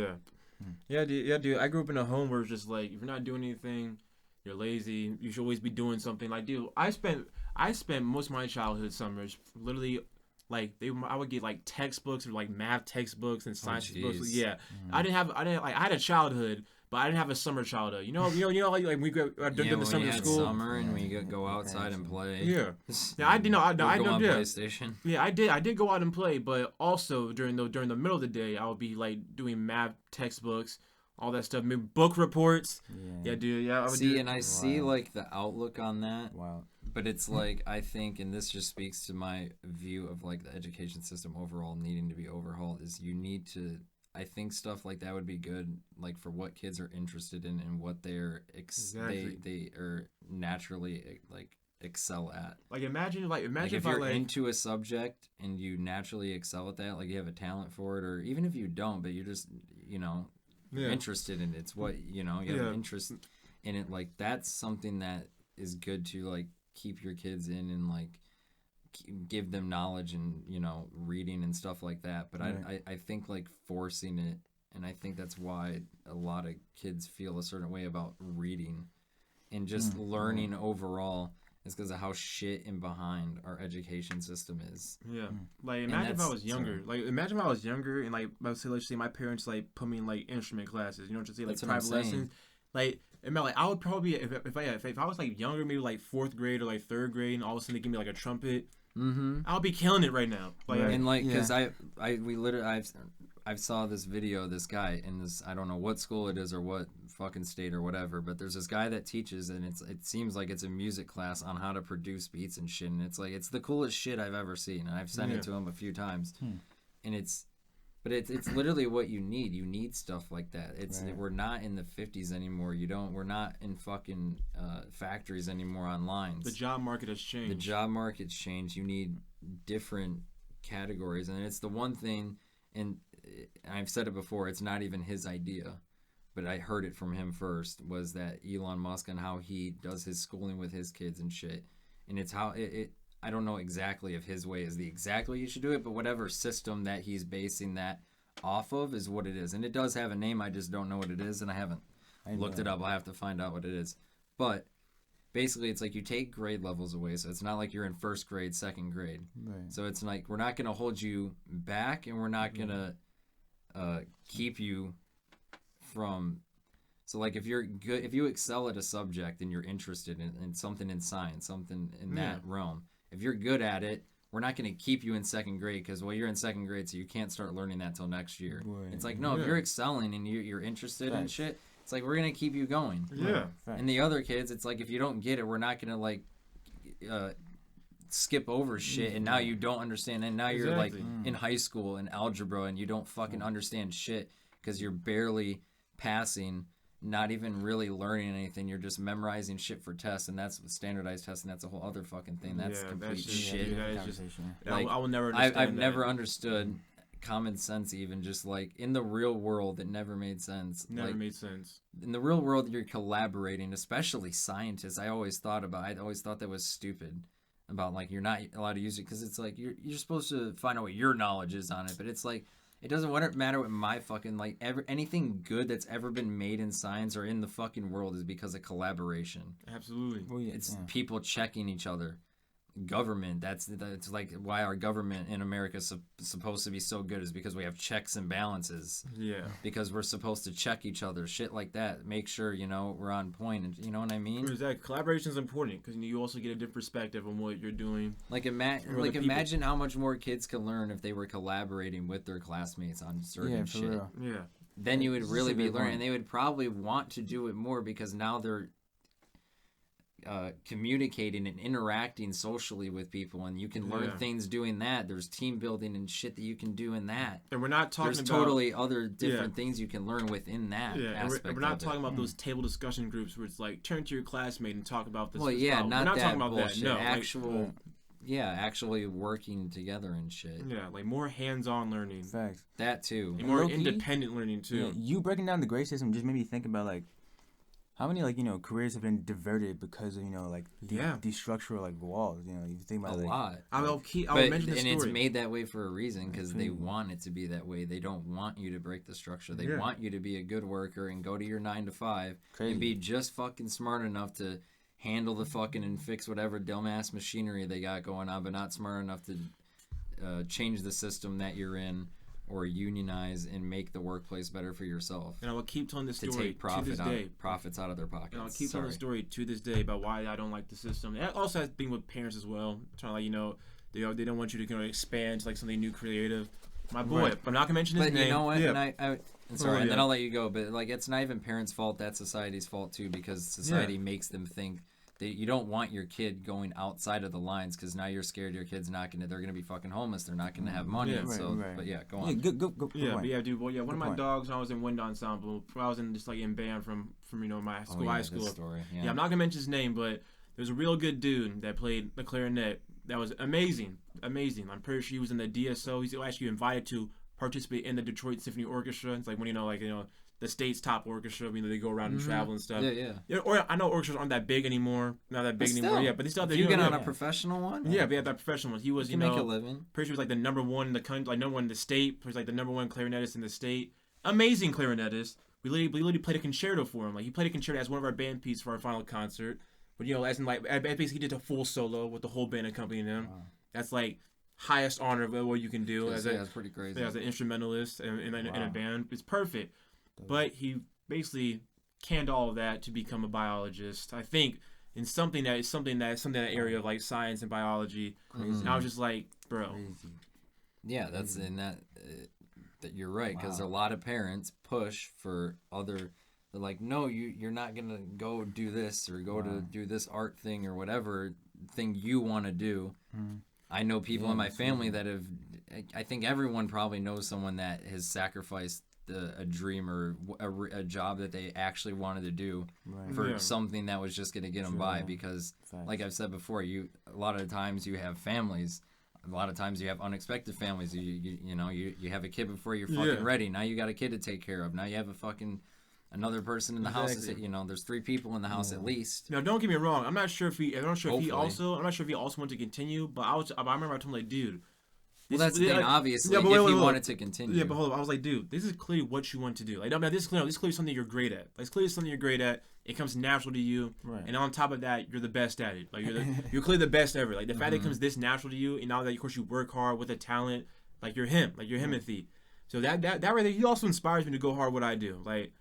Yeah. Yeah, dude. I grew up in a home where it's just like, if you're not doing anything, you're lazy. You should always be doing something. Like, dude, I spent most of my childhood summers literally, like, I would get like textbooks or like math textbooks and science books. Yeah. I had a childhood, but I didn't have a summer childhood. You know, like we go during the summer school. Summer and we go outside and play. Yeah. I did. I know. PlayStation. Yeah, I did go out and play, but also during the middle of the day, I would be like doing math textbooks, all that stuff, book reports. Yeah, dude. Yeah. I see like the outlook on that. Wow. But it's like, I think, and this just speaks to my view of like the education system overall needing to be overhauled, is you need to. I think stuff like that would be good, like for what kids are interested in and what they're they are naturally like excel at. Like imagine if you're into a subject and you naturally excel at that, like you have a talent for it, or even if you don't, but you're just interested in it. It's what you have an interest in it. Like that's something that is good to like keep your kids in and like give them knowledge and, you know, reading and stuff like that. But I think like forcing it, and I think that's why a lot of kids feel a certain way about reading and just learning overall, is because of how shit and behind our education system is. Yeah. Like, imagine if I was younger. And, like, let's say my parents, like, put me in, like, instrument classes. You know what I'm saying? Like, private lessons. Like, I would probably, if I was, like, younger, maybe, like, 4th grade or, like, 3rd grade, and all of a sudden they give me, like, a trumpet, I'll be killing it right now. Like, and, like, because I've saw this video of this guy in this, I don't know what school it is or what fucking state or whatever, but there's this guy that teaches, and it seems like it's a music class on how to produce beats and shit, and it's like, it's the coolest shit I've ever seen, and I've sent it to him a few times, and it's literally what you need. You need stuff like that. We're not in the 50s anymore. We're not in fucking factories anymore on lines. The job market has changed. You need different categories, and it's the one thing, and I've said it before, it's not even his idea, but I heard it from him first, was that Elon Musk and how he does his schooling with his kids and shit. And it's how I don't know exactly if his way is the exact way you should do it, but whatever system that he's basing that off of is what it is. And it does have a name, I just don't know what it is, and I haven't looked it up. I'll have to find out what it is. But basically, it's like you take grade levels away, so it's not like you're in 1st grade, 2nd grade. Right. So it's like, we're not going to hold you back, and we're not going to keep you from, so like if you're good, if you excel at a subject and you're interested in something in science, something in that realm, if you're good at it, we're not going to keep you in 2nd grade because, well, you're in 2nd grade, so you can't start learning that till next year. Right. It's like, no, if you're excelling and you're interested in shit, it's like, we're going to keep you going. Yeah. And the other kids, it's like, if you don't get it, we're not going to like skip over shit, and now you don't understand, and now you're like in high school in algebra and you don't fucking understand shit because you're barely passing, not even really learning anything. You're just memorizing shit for tests, and that's standardized tests, and that's a whole other fucking thing. That's complete shit. Like, I will never understand I've never understood common sense, even just like in the real world, it never made sense. Made sense. In the real world, you're collaborating, especially scientists. I always thought that was stupid. About like, you're not allowed to use it because it's like you're supposed to find out what your knowledge is on it, but it's like, it doesn't matter what my fucking, like, anything good that's ever been made in science or in the fucking world is because of collaboration. Absolutely. Well, yeah, it's people checking each other. Government, that's like why our government in America is supposed to be so good, is because we have checks and balances. Yeah. Because we're supposed to check each other, shit like that, make sure, you know, we're on point, and you know what I mean. Exactly. Collaboration is important because you also get a different perspective on what you're doing. Like imagine how much more kids could learn if they were collaborating with their classmates on certain shit. Real. Yeah. Then you would really be learning, and they would probably want to do it more because now they're communicating and interacting socially with people, and you can learn things doing that. There's team building and shit that you can do in that. And we're not talking about totally other different things you can learn within that aspect. And we're not talking about those table discussion groups where it's like turn to your classmate and talk about this. Well, yeah, not we're not that talking about bullshit. that. No, actual, actually working together and shit. Yeah, like more hands-on learning. Facts. That too. And more independent learning too. Yeah, you breaking down the grade system just made me think about like how many like careers have been diverted because of these structural like walls. You think about a lot. I'll mention this story. And it's made that way for a reason because they want it to be that way. They don't want you to break the structure. They want you to be a good worker and go to your 9 to 5 and be just fucking smart enough to handle the fucking and fix whatever dumbass machinery they got going on, but not smart enough to change the system that you're in or unionize and make the workplace better for yourself. And I will keep telling this story to take profits out of their pockets. And I'll keep telling the story to this day about why I don't like the system. And it also has been with parents as well. Trying to they don't want you to expand to like something new, creative. My boy, I'm not gonna mention his name. But you know what? Yeah. And sorry, and then I'll let you go. But like, it's not even parents' fault. That's society's fault too, because society makes them think you don't want your kid going outside of the lines because now you're scared your kid's not gonna. They're gonna be fucking homeless. They're not gonna have money. But yeah, go on. Yeah, go. Dude. Well, one of my dogs. When I was in wind ensemble. I was in just like in band from my school, high school. Story. Yeah, I'm not gonna mention his name, but there's a real good dude that played the clarinet. That was amazing. I'm pretty sure he was in the DSO. He's actually invited to participate in the Detroit Symphony Orchestra. It's like when the state's top orchestra. You know, they go around and travel and stuff. Yeah. Or I know orchestras aren't that big anymore. Not that big anymore. Yeah, but they still. If you get on a professional one. Yeah, they have that professional one. He was, you know, make a living. Pretty sure he was like the number one in the country, like number one in the state. He was like the number one clarinetist in the state. Amazing clarinetist. We literally played a concerto for him. Like he played a concerto as one of our band pieces for our final concert. But you know, as in like basically he did a full solo with the whole band accompanying him. Wow. That's like highest honor of what you can do that's pretty crazy. As an instrumentalist in a band. It's perfect. But he basically canned all of that to become a biologist. I think in something that area of like science and biology. And I was just like, bro. Crazy. Yeah, that's in that you're right, because a lot of parents push for other. They're like, no, you're not gonna go do this or go to do this art thing or whatever thing you want to do. I know people in my family that have. I think everyone probably knows someone that has sacrificed a dream or a job that they actually wanted to do for something that was just going to get them by. Because, like I've said before, a lot of times you have families. A lot of times you have unexpected families. You have a kid before you're fucking ready. Now you got a kid to take care of. Now you have another person in the house. There's 3 people in the house at least. Now, don't get me wrong. I'm not sure if he also wanted to continue. But I remember I told him, like, dude. Well, that's the thing, obviously, if he wanted to continue. Yeah, but hold on. I was like, dude, this is clearly what you want to do. Like, no, this is clearly something you're great at. Like, it's clearly something you're great at. It comes natural to you. Right. And on top of that, you're the best at it. Like, you're clearly the best ever. Like, the fact that it comes this natural to you, and now that, of course, you work hard with a talent, like, you're him. Like, you're Himothy. So that right there, he also inspires me to go hard what I do. Like,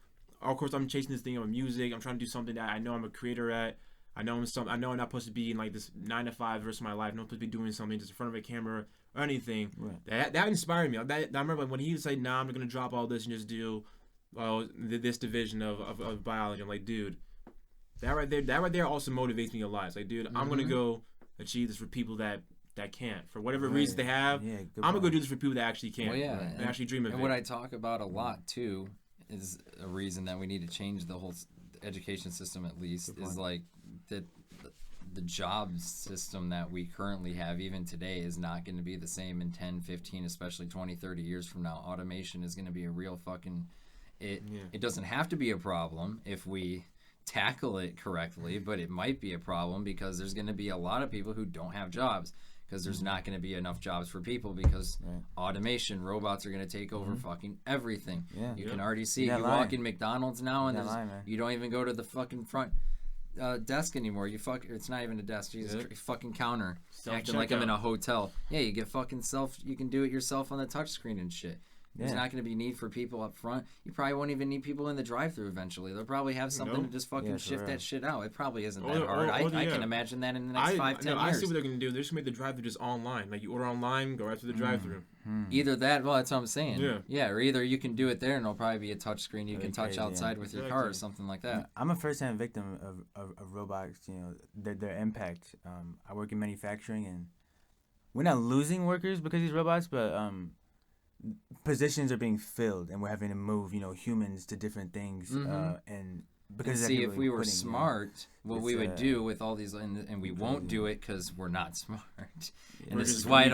of course, I'm chasing this thing of music. I'm trying to do something that I know I'm a creator at. I know I'm not supposed to be in, like, this 9-to-5 the rest of my life. I'm not supposed to be doing something just in front of a camera or anything. Right. That inspired me. I remember when he said, "Nah, I'm gonna drop all this and just do this division of biology." I'm like, dude, that right there also motivates me a lot. It's like, dude, I'm gonna go achieve this for people that can't, for whatever reason they have. Yeah, I'm gonna go do this for people that actually can. Well, yeah, and actually dream of it. And what I talk about a lot too is a reason that we need to change the whole education system. At least is like that. The job system that we currently have even today is not going to be the same in 10, 15, especially 20, 30 years from now. Automation is going to be a real fucking... It doesn't have to be a problem if we tackle it correctly, but it might be a problem because there's going to be a lot of people who don't have jobs because there's not going to be enough jobs for people because automation, robots are going to take over fucking everything. Yeah. You can already see it. You walk in McDonald's now and you don't even go to the fucking front... desk anymore. It's not even a desk. Jesus, fucking counter. Acting like I'm in a hotel. Yeah, you get fucking you can do it yourself on the touchscreen and shit. There's not going to be need for people up front. You probably won't even need people in the drive-thru eventually. They'll probably have something to just fucking shift that shit out. It probably isn't that hard. I can imagine that in the next 5-10 years. I see what they're going to do. They're just going to make the drive-thru just online. Like, you order online, go right to the drive-thru. Either that, well, that's what I'm saying. Yeah, or either you can do it there and it'll probably be a touch screen you can touch outside with your car or something like that. I'm a first-hand victim of robots, their impact. I work in manufacturing and we're not losing workers because of these robots, but positions are being filled and we're having to move, humans to different things. And because see, if we were smart, what we would do with all these, and we won't do it because we're not smart. And this is why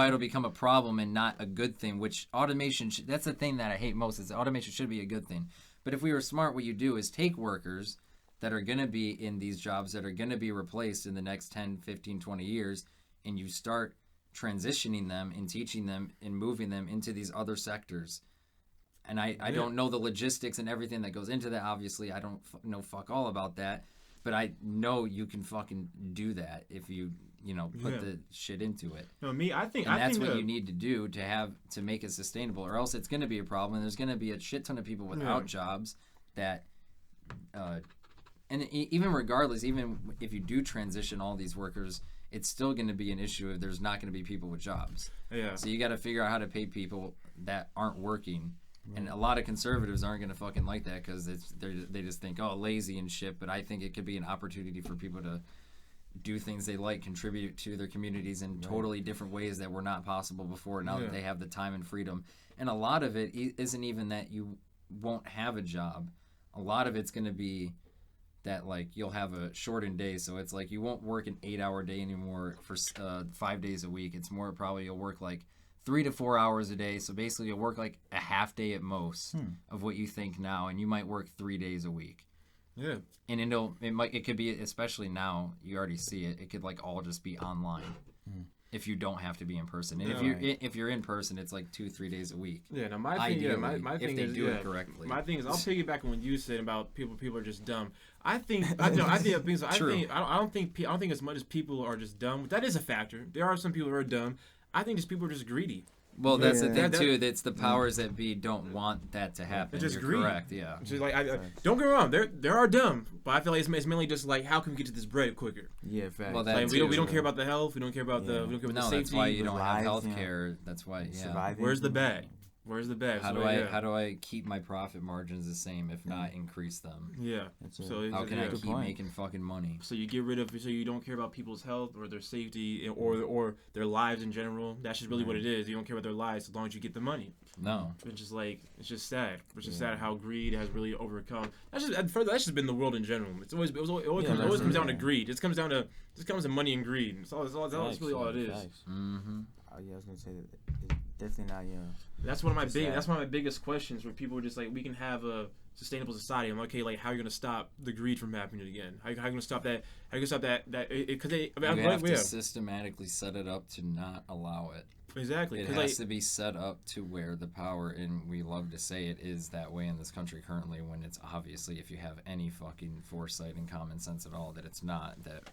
it'll become a problem and not a good thing. Which automation, that's the thing that I hate most. Is automation should be a good thing. But if we were smart, what you do is take workers that are going to be in these jobs that are going to be replaced in the next 10, 15, 20 years, and you start transitioning them and teaching them and moving them into these other sectors. And I don't know the logistics and everything that goes into that. Obviously, I don't know fuck all about that. But I know you can fucking do that if you put the shit into it. No, I think that's what you need to do to make it sustainable, or else it's going to be a problem. And there's going to be a shit ton of people without jobs that, and even regardless, even if you do transition all these workers, it's still going to be an issue if there's not going to be people with jobs. Yeah. So you got to figure out how to pay people that aren't working. And a lot of conservatives aren't going to fucking like that because they just think, oh, lazy and shit. But I think it could be an opportunity for people to do things they like, contribute to their communities in totally different ways that were not possible before. Now that they have the time and freedom. And a lot of it isn't even that you won't have a job. A lot of it's going to be that, like, you'll have a shortened day. So it's like you won't work an 8-hour day anymore for 5 days a week. It's more probably you'll work like 3 to 4 hours a day. So basically, you'll work like a half day at most of what you think now, and you might work 3 days a week. Yeah. And it could be, especially now, you already see it. It could like all just be online. If you don't have to be in person, and if you're in person, it's like 2-3 days a week. Yeah, now my thing, my thing if they is, do it correctly. My thing is, I'll piggyback on what you said about people are just dumb. I think I don't think as much as people are just dumb. That is a factor. There are some people who are dumb. I think just people are just greedy. Well, that's the thing too. That's the powers that be don't want that to happen. It's just You're greed. correct. Yeah. It's just like don't get me wrong. There are dumb, but I feel like it's mainly just like how can we get to this bread quicker? Yeah, fact. Well, like, we don't care about the health. We don't care about the safety. That's why you don't have health care. That's why. Yeah. Surviving. Where's the bag? Where's the bag? How do I keep my profit margins the same, if not increase them? Yeah. So how can I keep making fucking money? So you get rid of, so you don't care about people's health or their safety or their lives in general. That's just really what it is. You don't care about their lives as long as you get the money. No. It's just like, it's just sad. It's just sad how greed has really overcome. That's just been the world in general. It always comes down to greed. It comes down to money and greed. That's really all it is. Mm-hmm. Yeah, I was gonna say that it's definitely not, That's one of my biggest questions where people are just like, we can have a sustainable society. I'm like, okay, like how are you gonna stop the greed from happening again? How are you gonna stop that? How are you gonna stop that? Because you have to systematically set it up to not allow it. Exactly. It has to be set up to where the power, and we love to say it is that way in this country currently, when it's obviously, if you have any fucking foresight and common sense at all, that it's not, that,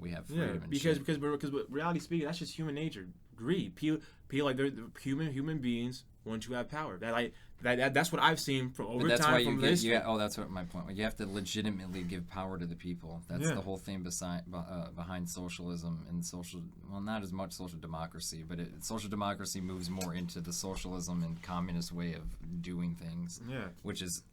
we have freedom and because shit. reality speaking, that's just human nature. Greed. People like they're human beings want to have power. That's what I've seen from over time from this. That's what my point was. You have to legitimately give power to the people. That's the whole thing behind socialism and not as much social democracy, but social democracy moves more into the socialism and communist way of doing things, which is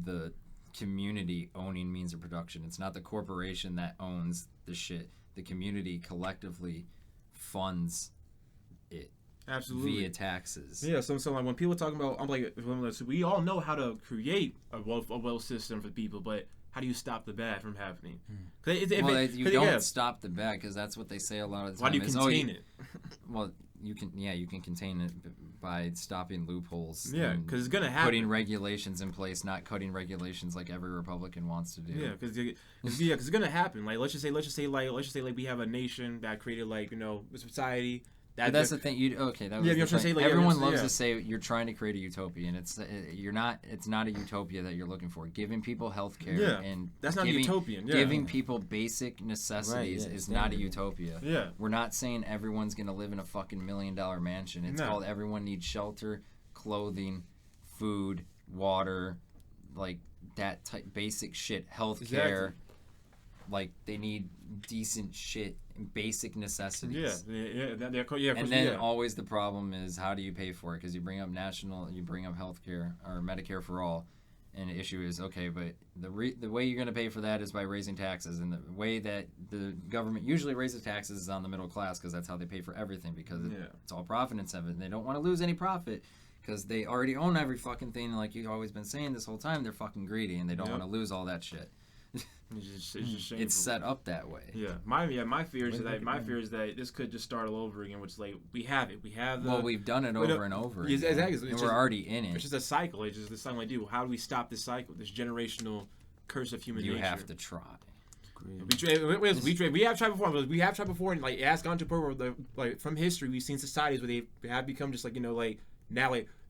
the community owning means of production. It's not the corporation that owns the shit. The community collectively funds it. Absolutely. Via taxes. Yeah, so like when people talking about, I'm like, we all know how to create a wealth system for people, but how do you stop the bad from happening? You don't stop the bad, because that's what they say a lot of the time. Why do you contain it? Well, you can contain it by stopping loopholes. Yeah, because it's gonna happen. Putting regulations in place, not cutting regulations like every Republican wants to do. Yeah, because it's gonna happen. Like let's just say we have a nation that created a society. But that's the thing. Everyone loves to say you're trying to create a utopia, and it's not a utopia that you're looking for. Giving people health care and that's not utopian. Yeah. Giving people basic necessities is not a utopia. Yeah. We're not saying everyone's gonna live in a fucking $1 million mansion. It's called everyone needs shelter, clothing, food, water, like that type basic shit, health care. Like they need decent shit, basic necessities. And then always the problem is, how do you pay for it? Because you bring up healthcare or Medicare for all, and the issue is, okay, but the way you're going to pay for that is by raising taxes, and the way that the government usually raises taxes is on the middle class, because that's how they pay for everything, because it's all profit incentive, and they don't want to lose any profit. Because they already own every fucking thing, like you've always been saying this whole time, they're fucking greedy, and they don't want to lose all that shit. It's just shameful. It's set up that way. Yeah, my fear is that this could just start all over again. Which we have it. We've done it over and over. Yeah, exactly. And we're already in it. It's just a cycle. It's just the cycle. How do we stop this cycle? This generational curse of human nature. You have to try. We have tried before. We have tried before, and it has gone to a point where, from history, we've seen societies where they have become just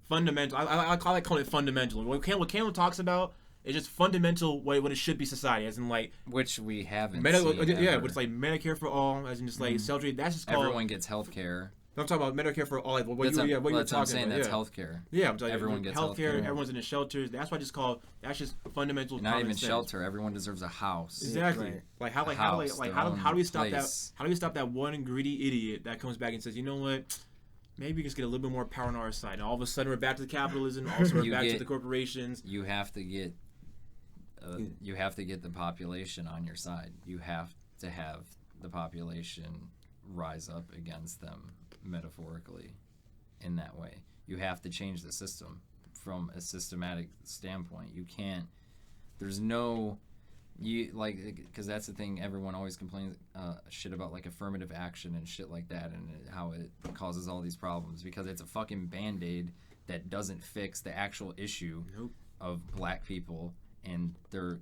fundamental. I call it fundamental. What Caleb talks about. It's just fundamental what it should be society, as in which we haven't. Which is Medicare for all, as in just self-treat. That's just called. Everyone gets health care. I'm talking about Medicare for all. What you were talking about. That's health care. Yeah, I'm talking everyone gets health care. Everyone's in the shelters. That's why I just call. That's just fundamental. And not even shelter. Everyone deserves a house. Exactly. Right. How do we stop that? How do we stop that one greedy idiot that comes back and says, you know what? Maybe we just get a little bit more power on our side. And all of a sudden, we're back to the capitalism. Also, we're back to the corporations. You have to get the population on your side. You have to have the population rise up against them, metaphorically, in that way. You have to change the system from a systematic standpoint. You can't. There's no You because that's the thing. Everyone always complains shit about like affirmative action and shit like that, and how it causes all these problems because it's a fucking band-aid that doesn't fix the actual issue of black people and their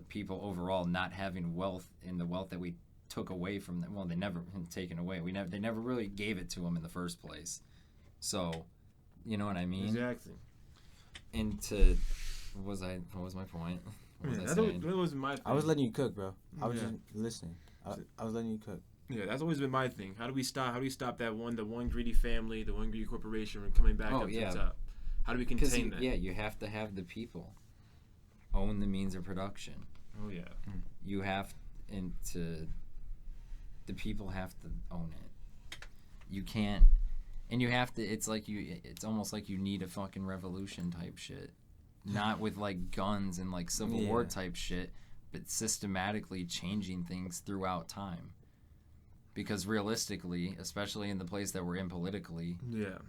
people overall not having wealth, and the wealth that we took away from them. Well, they never taken away. They never really gave it to them in the first place. So, you know what I mean? Exactly. And what was my point? What was I saying? That was my thing. I was letting you cook, bro. I was just listening. I was letting you cook. Yeah, that's always been my thing. How do we stop the one greedy family, the one greedy corporation from coming back up to the top? How do we contain that? Yeah, you have to have the people own the means of production. Oh yeah. You have the people have to own it. You can't, and you have to. It's almost like you need a fucking revolution type shit. Not with like guns and like Civil War type shit, but systematically changing things throughout time. Because realistically, especially in the place that we're in politically,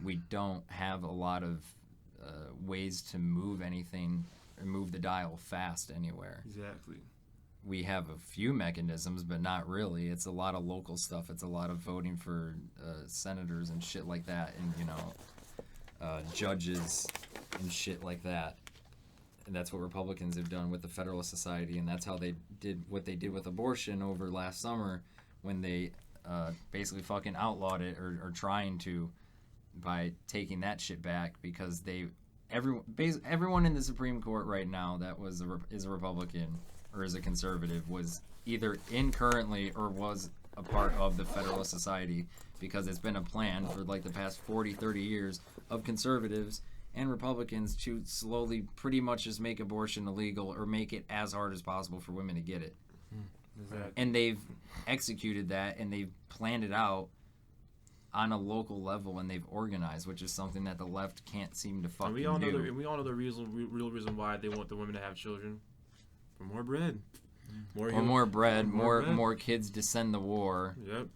we don't have a lot of ways to move anything or move the dial fast anywhere. Exactly. We have a few mechanisms, but not really. It's a lot of local stuff. It's a lot of voting for senators and shit like that, and judges and shit like that. And that's what Republicans have done with the Federalist Society, and that's how they did what they did with abortion over last summer when they basically fucking outlawed it or trying to by taking that shit back because everyone in the Supreme Court right now that is a Republican or is a conservative was either in currently or was a part of the Federalist Society because it's been a plan for like the past 40, 30 years of conservatives and Republicans to slowly pretty much just make abortion illegal or make it as hard as possible for women to get it. Exactly. And they've executed that and they've planned it out on a local level and they've organized, which is something that the left can't seem to fucking do. And we all know the real reason why they want the women to have children. For more bread. More kids to send the war. Yep.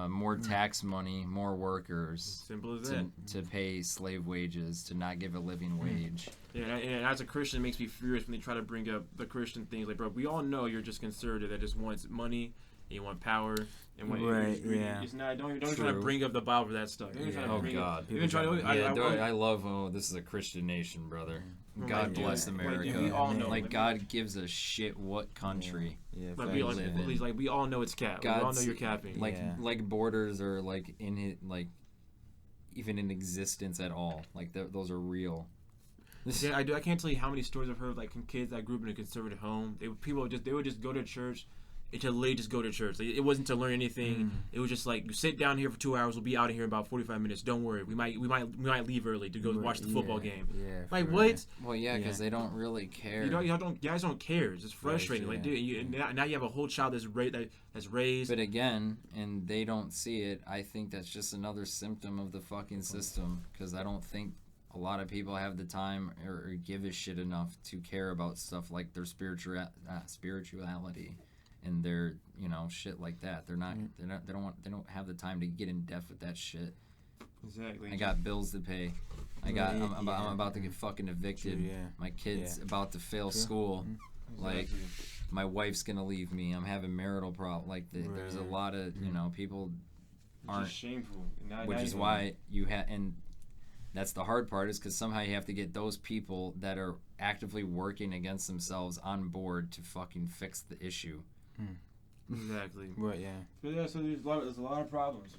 More tax money, more workers. Simple as that. To pay slave wages, to not give a living wage. Yeah, and as a Christian, it makes me furious when they try to bring up the Christian things. Like, bro, we all know you're just conservative that just wants money, and you want power, and what it's not. Don't even try to bring up the Bible for that stuff. Oh God! I love. Oh, this is a Christian nation, brother. God bless America. We all know. Like God gives a shit what country. Yeah. We all know it's cap. We all know you're capping. Like borders are like in it, like even in existence at all. Like those are real. Yeah, I do. I can't tell you how many stories I've heard of, like kids that grew up in a conservative home. They would just go to church. It to literally just go to church. Like, it wasn't to learn anything. It was just like, you sit down here for 2 hours. We'll be out of here in about 45 minutes. Don't worry. We might leave early to go watch the football game. Yeah. Like what? Well, yeah, because they don't really care. You guys don't care. It's just frustrating. Right, like, dude, now you have a whole child that's raised. But again, and they don't see it. I think that's just another symptom of the fucking system. Because I don't think a lot of people have the time or give a shit enough to care about stuff like their spirituality. And they're, shit like that. They don't have the time to get in depth with that shit. Exactly. I got bills to pay. I'm about to get fucking evicted. True, yeah. My kid's about to fail school. Like, my wife's gonna leave me. I'm having marital problems. Like, there's a lot of, people aren't. It's just shameful. Which is why and that's the hard part is because somehow you have to get those people that are actively working against themselves on board to fucking fix the issue. Exactly. Right, yeah. But yeah, so there's a lot of problems.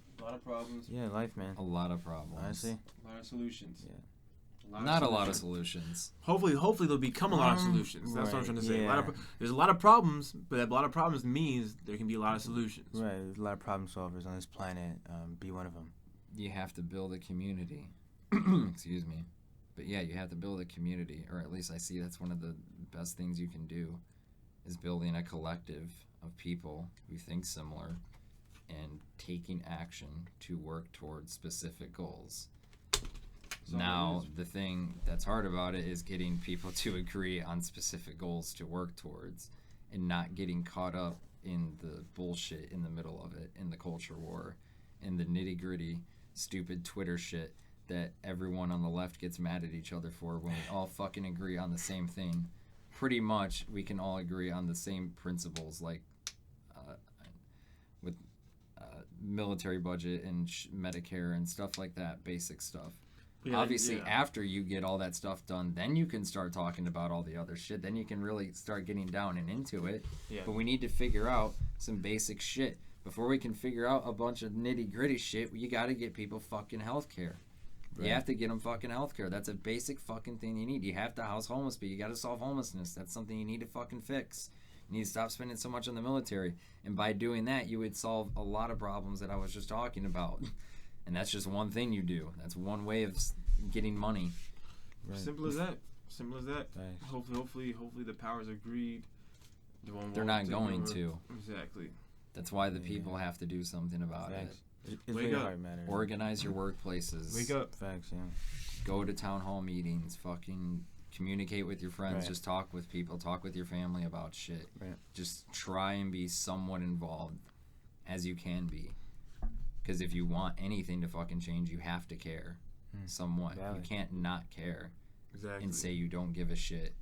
Yeah, life, man. A lot of problems. Honestly. A lot of solutions. Yeah. Not a lot of solutions. Hopefully there'll become a lot of solutions. That's what I'm trying to say. Yeah. There's a lot of problems, but a lot of problems means there can be a lot of solutions. Right, there's a lot of problem solvers on this planet. Be one of them. You have to build a community. Excuse me. But yeah, you have to build a community, or at least I see that's one of the best things you can do, is building a collective of people who think similar and taking action to work towards specific goals. Now, the thing that's hard about it is getting people to agree on specific goals to work towards and not getting caught up in the bullshit in the middle of it, in the culture war, in the nitty-gritty, stupid Twitter shit that everyone on the left gets mad at each other for when we all fucking agree on the same thing. pretty much we can all agree on the same principles, like with military budget and Medicare and stuff like that, basic stuff. Yeah, obviously, after you get all that stuff done, then you can start talking about all the other shit. Then you can really start getting down and into it. Yeah. But we need to figure out some basic shit. Before we can figure out a bunch of nitty-gritty shit, you got to get people fucking healthcare. Right. You have to get them fucking healthcare. That's a basic fucking thing you need. You have to house homeless people. You got to solve homelessness. That's something you need to fucking fix. You need to stop spending so much on the military. And by doing that, you would solve a lot of problems that I was just talking about. And that's just one thing you do. That's one way of getting money. Right. Simple as that. Simple as that. Nice. Hopefully the powers agreed. They're not going to. Exactly. That's why the people have to do something about it. It's really hard matter. Organize your workplaces. Wake up. Facts, yeah. Go to town hall meetings. Fucking communicate with your friends. Right. Just talk with people. Talk with your family about shit. Right. Just try and be somewhat involved as you can be. Because if you want anything to fucking change, you have to care somewhat. Valid. You can't not care and say you don't give a shit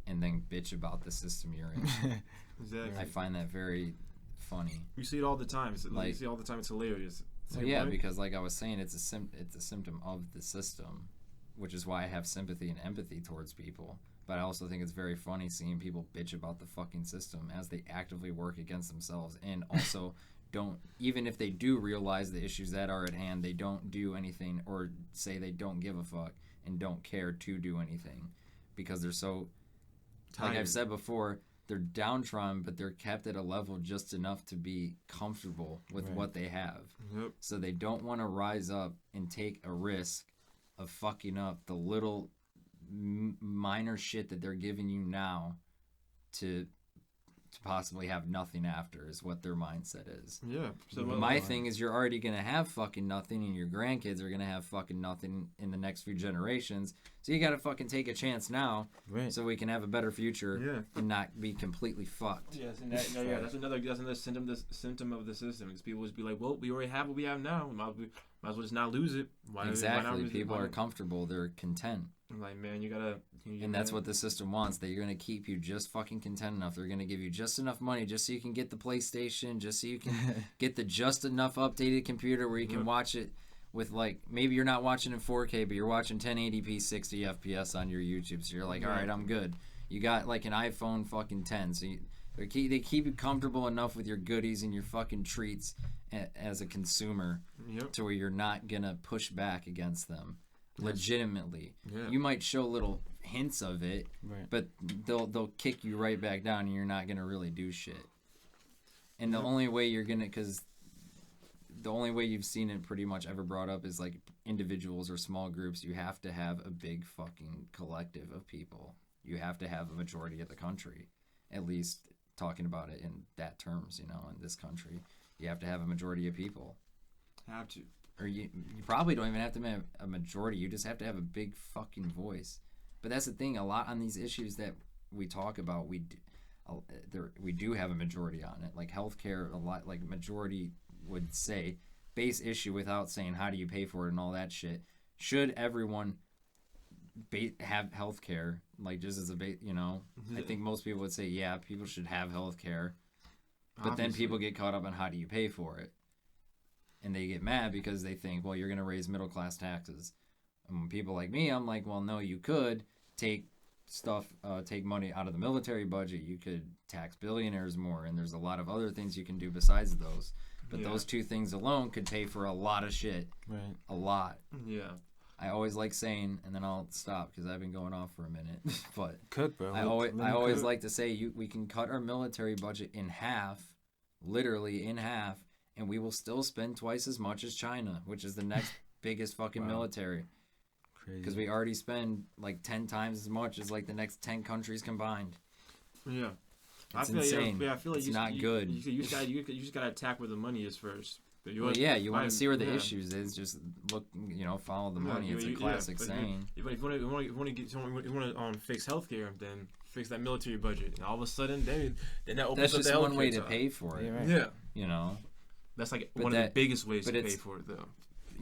and then bitch about the system you're in. Exactly. I find that very funny. You see it all the time. You see it all the time. It's hilarious. Well, yeah, because like I was saying, it's a symptom of the system, which is why I have sympathy and empathy towards people. But I also think it's very funny seeing people bitch about the fucking system as they actively work against themselves and also don't, even if they do realize the issues that are at hand, they don't do anything or say they don't give a fuck and don't care to do anything because they're so tired. Like I've said before, they're downtrodden, but they're kept at a level just enough to be comfortable with what they have. Yep. So they don't want to rise up and take a risk of fucking up the little minor shit that they're giving you now to possibly have nothing after is what their mindset is. Yeah. So my thing is you're already going to have fucking nothing and your grandkids are going to have fucking nothing in the next few generations. So you got to fucking take a chance now so we can have a better future and not be completely fucked. Yes, and that's another symptom of the system. Is people just be like, well, we already have what we have now. Might as well just not lose it. Exactly. People are comfortable. They're content. I'm like, man, you gotta... And that's what the system wants. They're going to keep you just fucking content enough. They're going to give you just enough money just so you can get the PlayStation, just so you can get the just enough updated computer where you can watch it with, like, maybe you're not watching in 4K, but you're watching 1080p 60 FPS on your YouTube. So you're like, all right, I'm good. You got, like, an iPhone fucking 10. So they keep you comfortable enough with your goodies and your fucking treats as a consumer to where you're not going to push back against them. Legitimately, you might show little hints of it, but they'll kick you right back down, and you're not gonna really do shit. And the only way you're gonna, because the only way you've seen it pretty much ever brought up is like individuals or small groups. You have to have a big fucking collective of people. You have to have a majority of the country, at least talking about it in that terms. You know, in this country, you have to have a majority of people. Have to. Or you probably don't even have to have a majority. You just have to have a big fucking voice. But that's the thing. A lot on these issues that we talk about, we do have a majority on it. Like healthcare, a lot. Like majority would say, base issue without saying how do you pay for it and all that shit. Should everyone have healthcare? Like just as a base, you know. I think most people would say, yeah, people should have healthcare. But then people get caught up on how do you pay for it. And they get mad because they think, well, you're going to raise middle class taxes. And when people like me, I'm like, well, no, you could take money out of the military budget. You could tax billionaires more. And there's a lot of other things you can do besides those. But those two things alone could pay for a lot of shit. Right. A lot. Yeah. I always like saying, and then I'll stop because I've been going off for a minute. But cook, bro. I always like to say we can cut our military budget in half, literally in half. And we will still spend twice as much as China, which is the next biggest fucking military. Crazy. Because we already spend like 10 times as much as like the next 10 countries combined. Yeah. It's insane. I feel like it's not good. You just gotta attack where the money is first. You want to see where the issues is. Just look, follow the money. It's a classic saying. If you want to fix healthcare, then fix that military budget. And all of a sudden, then that opens That's up just one way to pay for it. Yeah. You know. That's like one of the biggest ways to pay for it, though.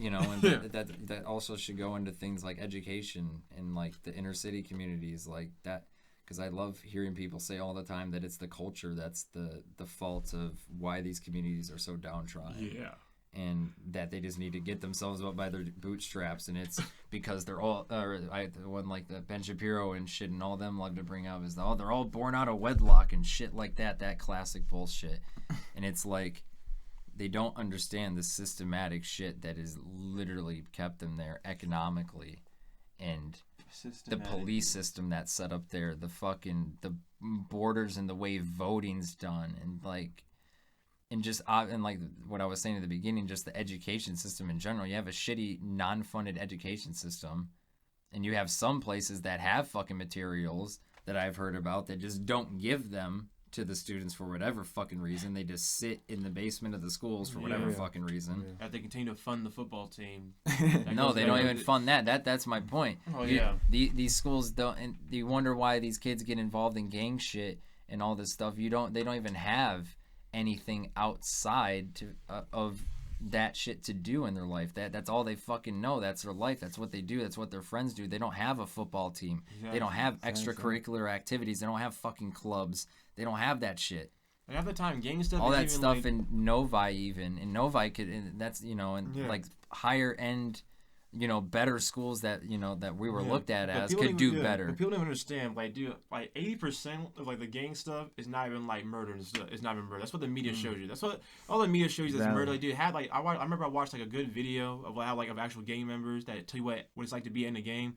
And that also should go into things like education and like the inner city communities, like that, because I love hearing people say all the time that it's the culture that's the fault of why these communities are so downtrodden. Yeah. And that they just need to get themselves up by their bootstraps, and it's because they're all, the one like the Ben Shapiro and shit, and all them love to bring up is they're all born out of wedlock and shit like that classic bullshit. And it's like they don't understand the systematic shit that has literally kept them there economically, and the police system that's set up there, the borders and the way voting's done, and like. And just and like what I was saying at the beginning, just the education system in general. You have a shitty non-funded education system, and you have some places that have fucking materials that I've heard about that just don't give them to the students for whatever fucking reason. They just sit in the basement of the schools for whatever fucking reason. Yeah. That they continue to fund the football team. No, they don't even fund that. That's my point. Oh These schools don't. And you wonder why these kids get involved in gang shit and all this stuff. They don't even have anything outside of that shit to do in their life. That's all they fucking know. That's their life. That's what they do. That's what their friends do. They don't have a football team. Exactly. They don't have extracurricular activities. They don't have fucking clubs. They don't have that shit. Like, half the time, gang stuff. All that stuff in Novi even. In Novi could, and that's like higher end, better schools that that we were looked at as could do better. But people don't understand. Like, dude, like 80% of like the gang stuff is not even like murder and stuff. It's not even murder. That's what the media shows you. That's what all the media shows you. That's murder. Like, dude, I remember I watched like a good video of how like of actual gang members that tell you what it's like to be in a gang.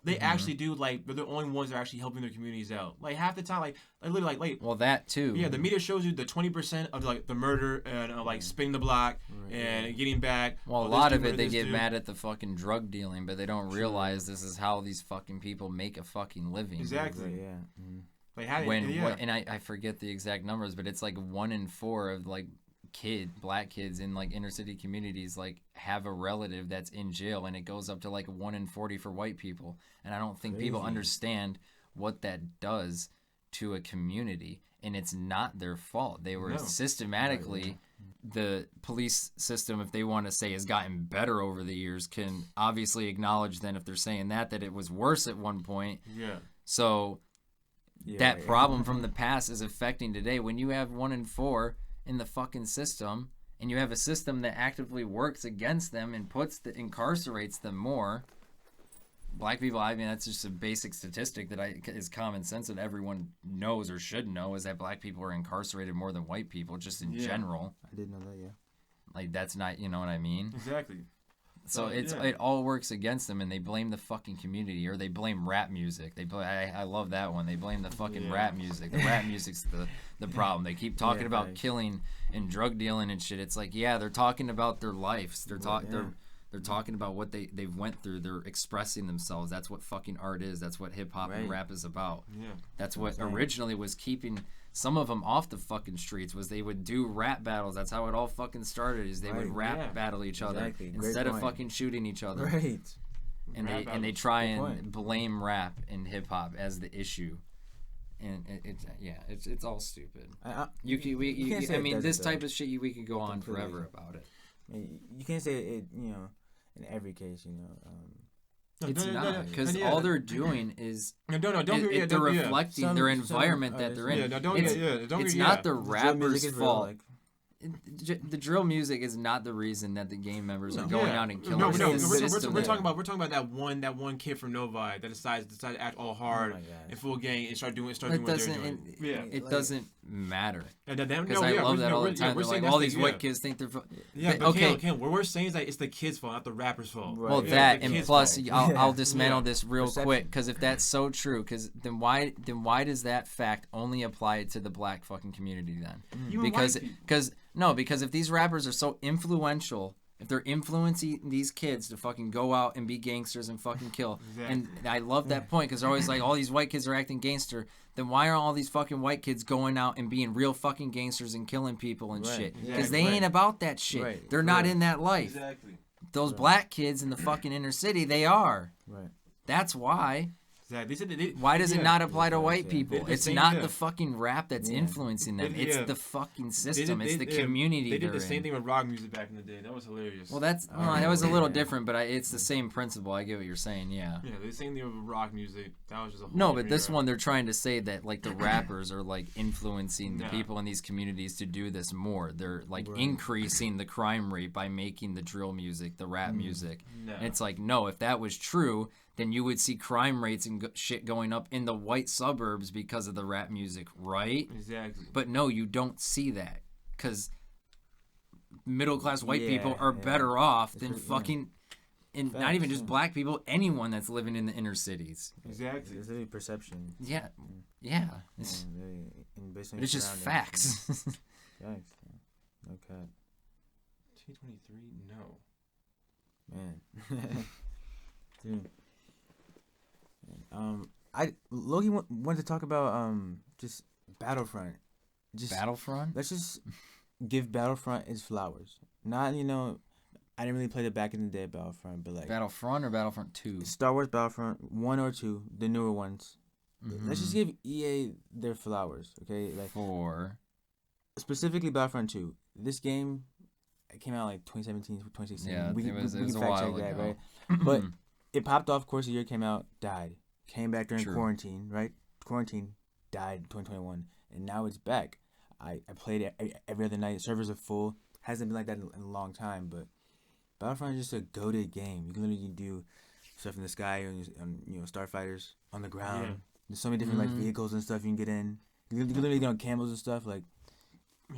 They actually do, like, they're the only ones that are actually helping their communities out. Like, half the time, like literally, like, well, that too. Yeah, the media shows you the 20% of, like, the murder and, like, spinning the block and getting back. Well, a lot of it, they get mad at the fucking drug dealing, but they don't realize this is how these fucking people make a fucking living. Exactly. Yeah. Mm-hmm. Like, how and I forget the exact numbers, but it's, like, 1 in 4 of, like, black kids in like inner city communities like have a relative that's in jail, and it goes up to like 1 in 40 for white people. And I don't think people understand what that does to a community, and it's not their fault. They were systematically the police system, if they want to say has gotten better over the years, can obviously acknowledge then if they're saying that it was worse at one point. So that problem from the past is affecting today. When you have 1 in 4 in the fucking system, and you have a system that actively works against them and incarcerates them more. Black people, I mean, that's just a basic statistic that is common sense that everyone knows or should know, is that black people are incarcerated more than white people, just in general. I didn't know that, Like, that's not, you know what I mean? Exactly. So it all works against them, and they blame the fucking community, or they blame rap music. I love that one. They blame the fucking rap music. The rap music's the problem. They keep talking about killing and drug dealing and shit. It's like, they're talking about their lives. They're talking about what they've went through. They're expressing themselves. That's what fucking art is. That's what hip hop and rap is about. That's what originally was keeping some of them off the fucking streets, was they would do rap battles. That's how it all fucking started, is they would rap battle each other instead of fucking shooting each other. And they try and blame rap and hip hop as the issue. And it's all stupid. I mean, this type of shit, we could go on forever about it. You can't say it, in every case, It's not, because all they're doing is they're reflecting their environment that they're in. It's not the rapper's fault. The drill music is not the reason that the gang members are going out and killing. No. We're talking about that one kid from Novi that decides to act all hard and full gang and start doing what they're doing. It doesn't matter. Because I love that all the time. They're like, all these white kids think they're. Okay. What we're saying is that it's the kid's fault, not the rapper's fault. Well, that, and plus, I'll dismantle this real quick, because if that's so true, then why does that fact only apply to the black fucking community then? Because if these rappers are so influential, if they're influencing these kids to fucking go out and be gangsters and fucking kill, and I love that point, because they're always like, all these white kids are acting gangster, then why aren't all these fucking white kids going out and being real fucking gangsters and killing people and shit? Because they ain't about that shit. They're not in that life. Those black kids in the fucking inner city, they are. That's why. Exactly. Why does it not apply to white people? It's not the fucking rap that's Yeah. influencing them. It's the fucking system. It's the community. They did the same thing with rock music back in the day. That was hilarious. Well, that was a little different, but it's the same principle. I get what you're saying. Yeah. Yeah, the same thing with rock music. That was just a whole No, but this one they're trying to say that like the rappers are like influencing the No. people in these communities to do this more. They're like increasing the crime rate by making the drill music, the rap music. No. And it's like, no, if that was true, then you would see crime rates and shit going up in the white suburbs because of the rap music, right? Exactly. But no, you don't see that because middle-class white people are better off than fucking, and not even just black people, anyone that's living in the inner cities. Exactly. It's really perception. Yeah. It's just facts. Facts. Yeah. Okay. T23, no. Man. Dude. I Loki wanted to talk about just Battlefront. Battlefront? Let's just give Battlefront its flowers. Not, I didn't really play the back in the day Battlefront, but like Battlefront or Battlefront 2? Star Wars Battlefront 1 or 2, the newer ones. Mm-hmm. Let's just give EA their flowers, okay? Like For specifically Battlefront 2. This game came out like 2017, 2016. Yeah, we it was can a fact while check that, ago. right? But it popped off, of course, the year it came out, died. Came back during True. quarantine, right? Quarantine, died in 2021. And now it's back. I played it every other night. Servers are full. Hasn't been like that in a long time, but Battlefront is just a goated game. You can literally do stuff in the sky and starfighters on the ground. Yeah. There's so many different like vehicles and stuff you can get in. You can literally get on camels and stuff. Like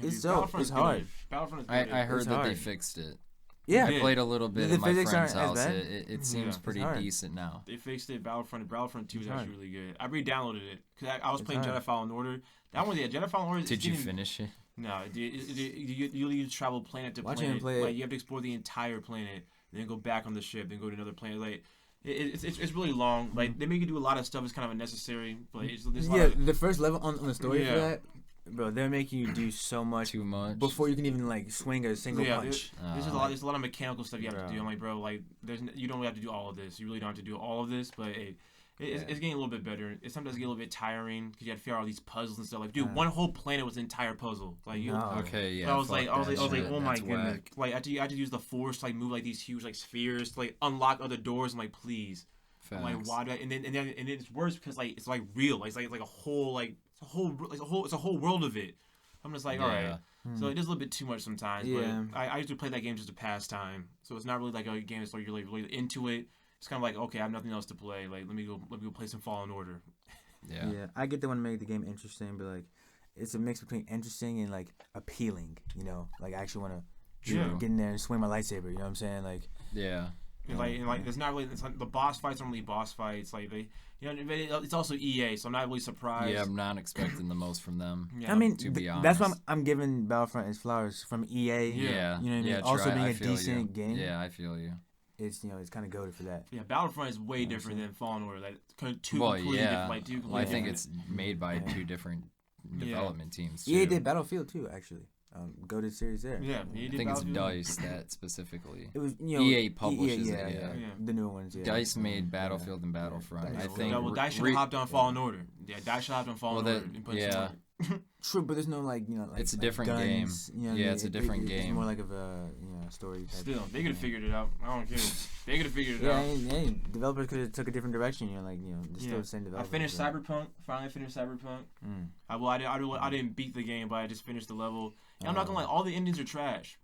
it's hard. Battlefront is I good. heard It's that they hard. fixed it. Yeah, I played a little bit The at my physics friend's aren't as house. bad. It seems pretty hard. decent now. They fixed it. Battlefront 2 is It's hard. actually really good. I re-downloaded it because I was playing hard. Jedi Fallen Order. That one, Jedi Fallen Order. Did you finish it? No, you travel planet to Watching him planet. play it. Like you have to explore the entire planet, then go back on the ship, then go to another planet. Like it's really long. Like they make you do a lot of stuff. It's kind of unnecessary. But there's a lot of, the first level on the story for Yeah. that, bro, they're making you do so much Too much. before you can even like swing a single punch. There's a lot of mechanical stuff you have to do. I'm like, bro, like you don't really have to do all of this. You really don't have to do all of this, but it's getting a little bit better. It sometimes get a little bit tiring because you have to figure out all these puzzles and stuff. Like, dude, one whole planet was an entire puzzle. Like, Okay, yeah. I was like, oh my That's goodness. whack. Like, I had to use the Force to like move like these huge like spheres to like unlock other doors. I'm like, please. I'm like, why do I? And then it's worse because like it's like real. Like, it's like a whole it's a whole world of it. I'm just like, all right. So it is a little bit too much sometimes. Yeah. But I usually play that game just to pass time. So it's not really like a game that's like you're like really into it. It's kind of like, okay, I have nothing else to play. Like let me go play some Fallen Order. Yeah. I get they want to make the game interesting, but like it's a mix between interesting and like appealing. Like I actually want to get in there and swing my lightsaber. You know what I'm saying? Like Yeah. And like it's not really the boss fights aren't really boss fights. Like they, it's also EA, so I'm not really surprised. Yeah, I'm not expecting the most from them. Yeah. I mean, to be that's why honest. I'm giving Battlefront its flowers from EA. Yeah. You know what I mean? Yeah, Also true. being I a feel you. decent game. Yeah, I feel you. It's it's kind of goated for that. Yeah, Battlefront is way different than Fallen Order. Like two Well, completely yeah. different. Like, two completely I think different. it's made by two different development teams. EA too. did Battlefield too, actually. Goated series there. Yeah, I think it's DICE that specifically. It was EA publishes it. Yeah, the new ones. Yeah. DICE made Battlefield and Battlefront. Dice. I think. Well, DICE should have hopped on Fallen Order. Yeah, DICE should have hopped on Fallen Order. And put some work. True, but there's no like It's a like different guns, game. Yeah, it's a different It's game. more like of a story type. Still, they could have figured it out. I don't care. They could have figured it Yeah, out. developers could have took a different direction. They're still the same I developers. finished but- Cyberpunk. Finally finished Cyberpunk. I didn't beat the game, but I just finished the level. And I'm not gonna lie, all the endings are trash.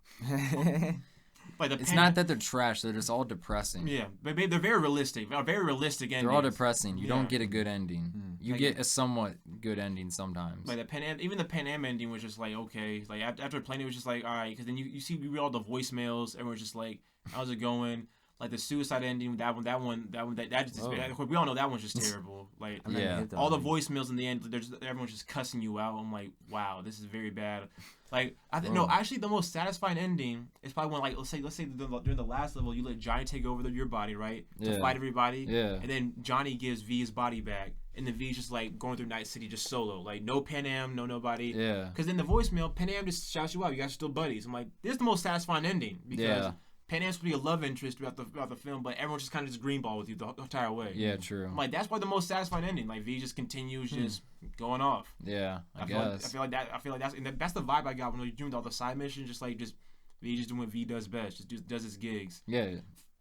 Like It's not that they're trash; they're just all depressing. Yeah, but they're very realistic. Very realistic endings. They're all depressing. You Yeah. don't get a good ending. You Like- get a somewhat good ending sometimes. Like even the Pan Am ending was just like okay. Like after playing it was just like all right, because then you read all the voicemails. Everyone's just like, how's it going? Like the suicide ending, that just we all know that one's just terrible. Like I'm not gonna hit that all the one. voicemails in the end, everyone's just cussing you out. I'm like, wow, this is very bad. Like actually the most satisfying ending is probably when like let's say during the last level you let Johnny take over your body, right, to fight everybody, and then Johnny gives V his body back, and then V's just like going through Night City just solo, like no Pan Am, no nobody. Yeah. Because in the voicemail, Pan Am just shouts you out. You guys are still buddies. I'm like, this is the most satisfying ending because Pan Am's supposed to be a love interest throughout the film, but everyone's just kind of just greenball with you the entire way. Yeah, true. I'm like, that's probably the most satisfying ending. Like V just continues just going off. Yeah, I guess. I feel like that's the vibe I got when you're doing all the side missions. Just V just doing what V does best. Just does his gigs. Yeah.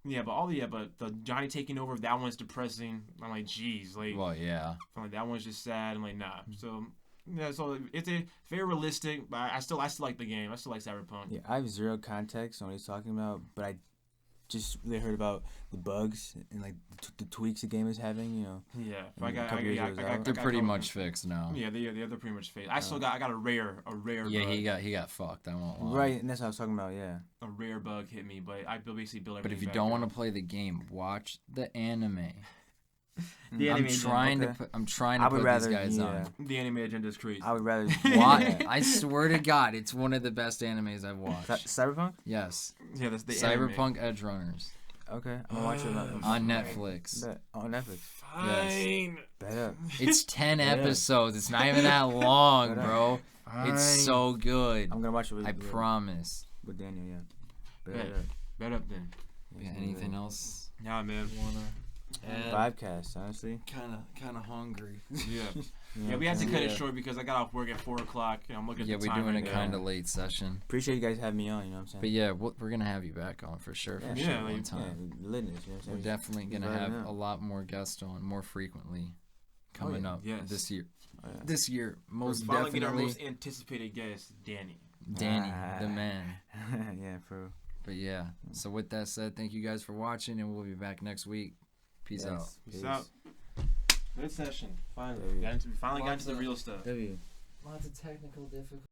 Yeah, but the Johnny taking over, that one's depressing. I'm like, geez, like. Well, yeah. I'm like, that one's just sad. I'm like, nah. So. Yeah, so it's very realistic, but I still like the game. I still like Cyberpunk. Yeah, I have zero context on what he's talking about, but I just really heard about the bugs and like the tweaks the game is having. You know. Yeah, they're pretty much fixed now. Yeah, they're pretty much fixed. I got a rare. Yeah, bug. he got fucked. I won't lie. Right, and that's what I was talking about. Yeah. A rare bug hit me, but I basically built everything. But if you don't want to play the game, watch the anime. I'm trying to put these guys on. The anime agenda is crazy. I would rather. Why? I swear to God, it's one of the best animes I've watched. Cyberpunk? Yes. Yeah, that's the Cyberpunk anime. Edgerunners. Okay, I'm gonna watch it on Netflix. On Netflix. Fine. Yes. Bet up. It's 10 episodes. It's not even that long, bro. It's so good. I'm gonna watch it. I promise. With Daniel, yeah. Bet up then. Yeah, anything else? Nah, man. Vibecast, honestly. Kind of hungry. Yeah, we had to cut it short because I got off work at 4:00. I'm looking at the time. Yeah, we're doing right a kind of late session. Appreciate you guys having me on. You know what I'm saying? But yeah, we're gonna have you back on for sure. One time. Yeah, litness, you know what I'm saying? We're definitely gonna have a lot more guests on more frequently coming up this year. Oh, yeah. This year, most definitely. Our most anticipated guest, Danny, the man. Yeah, bro. But yeah, so with that said, thank you guys for watching, and we'll be back next week. Peace out. Peace out. Good session. Finally got into the real stuff. Lots of technical difficulties.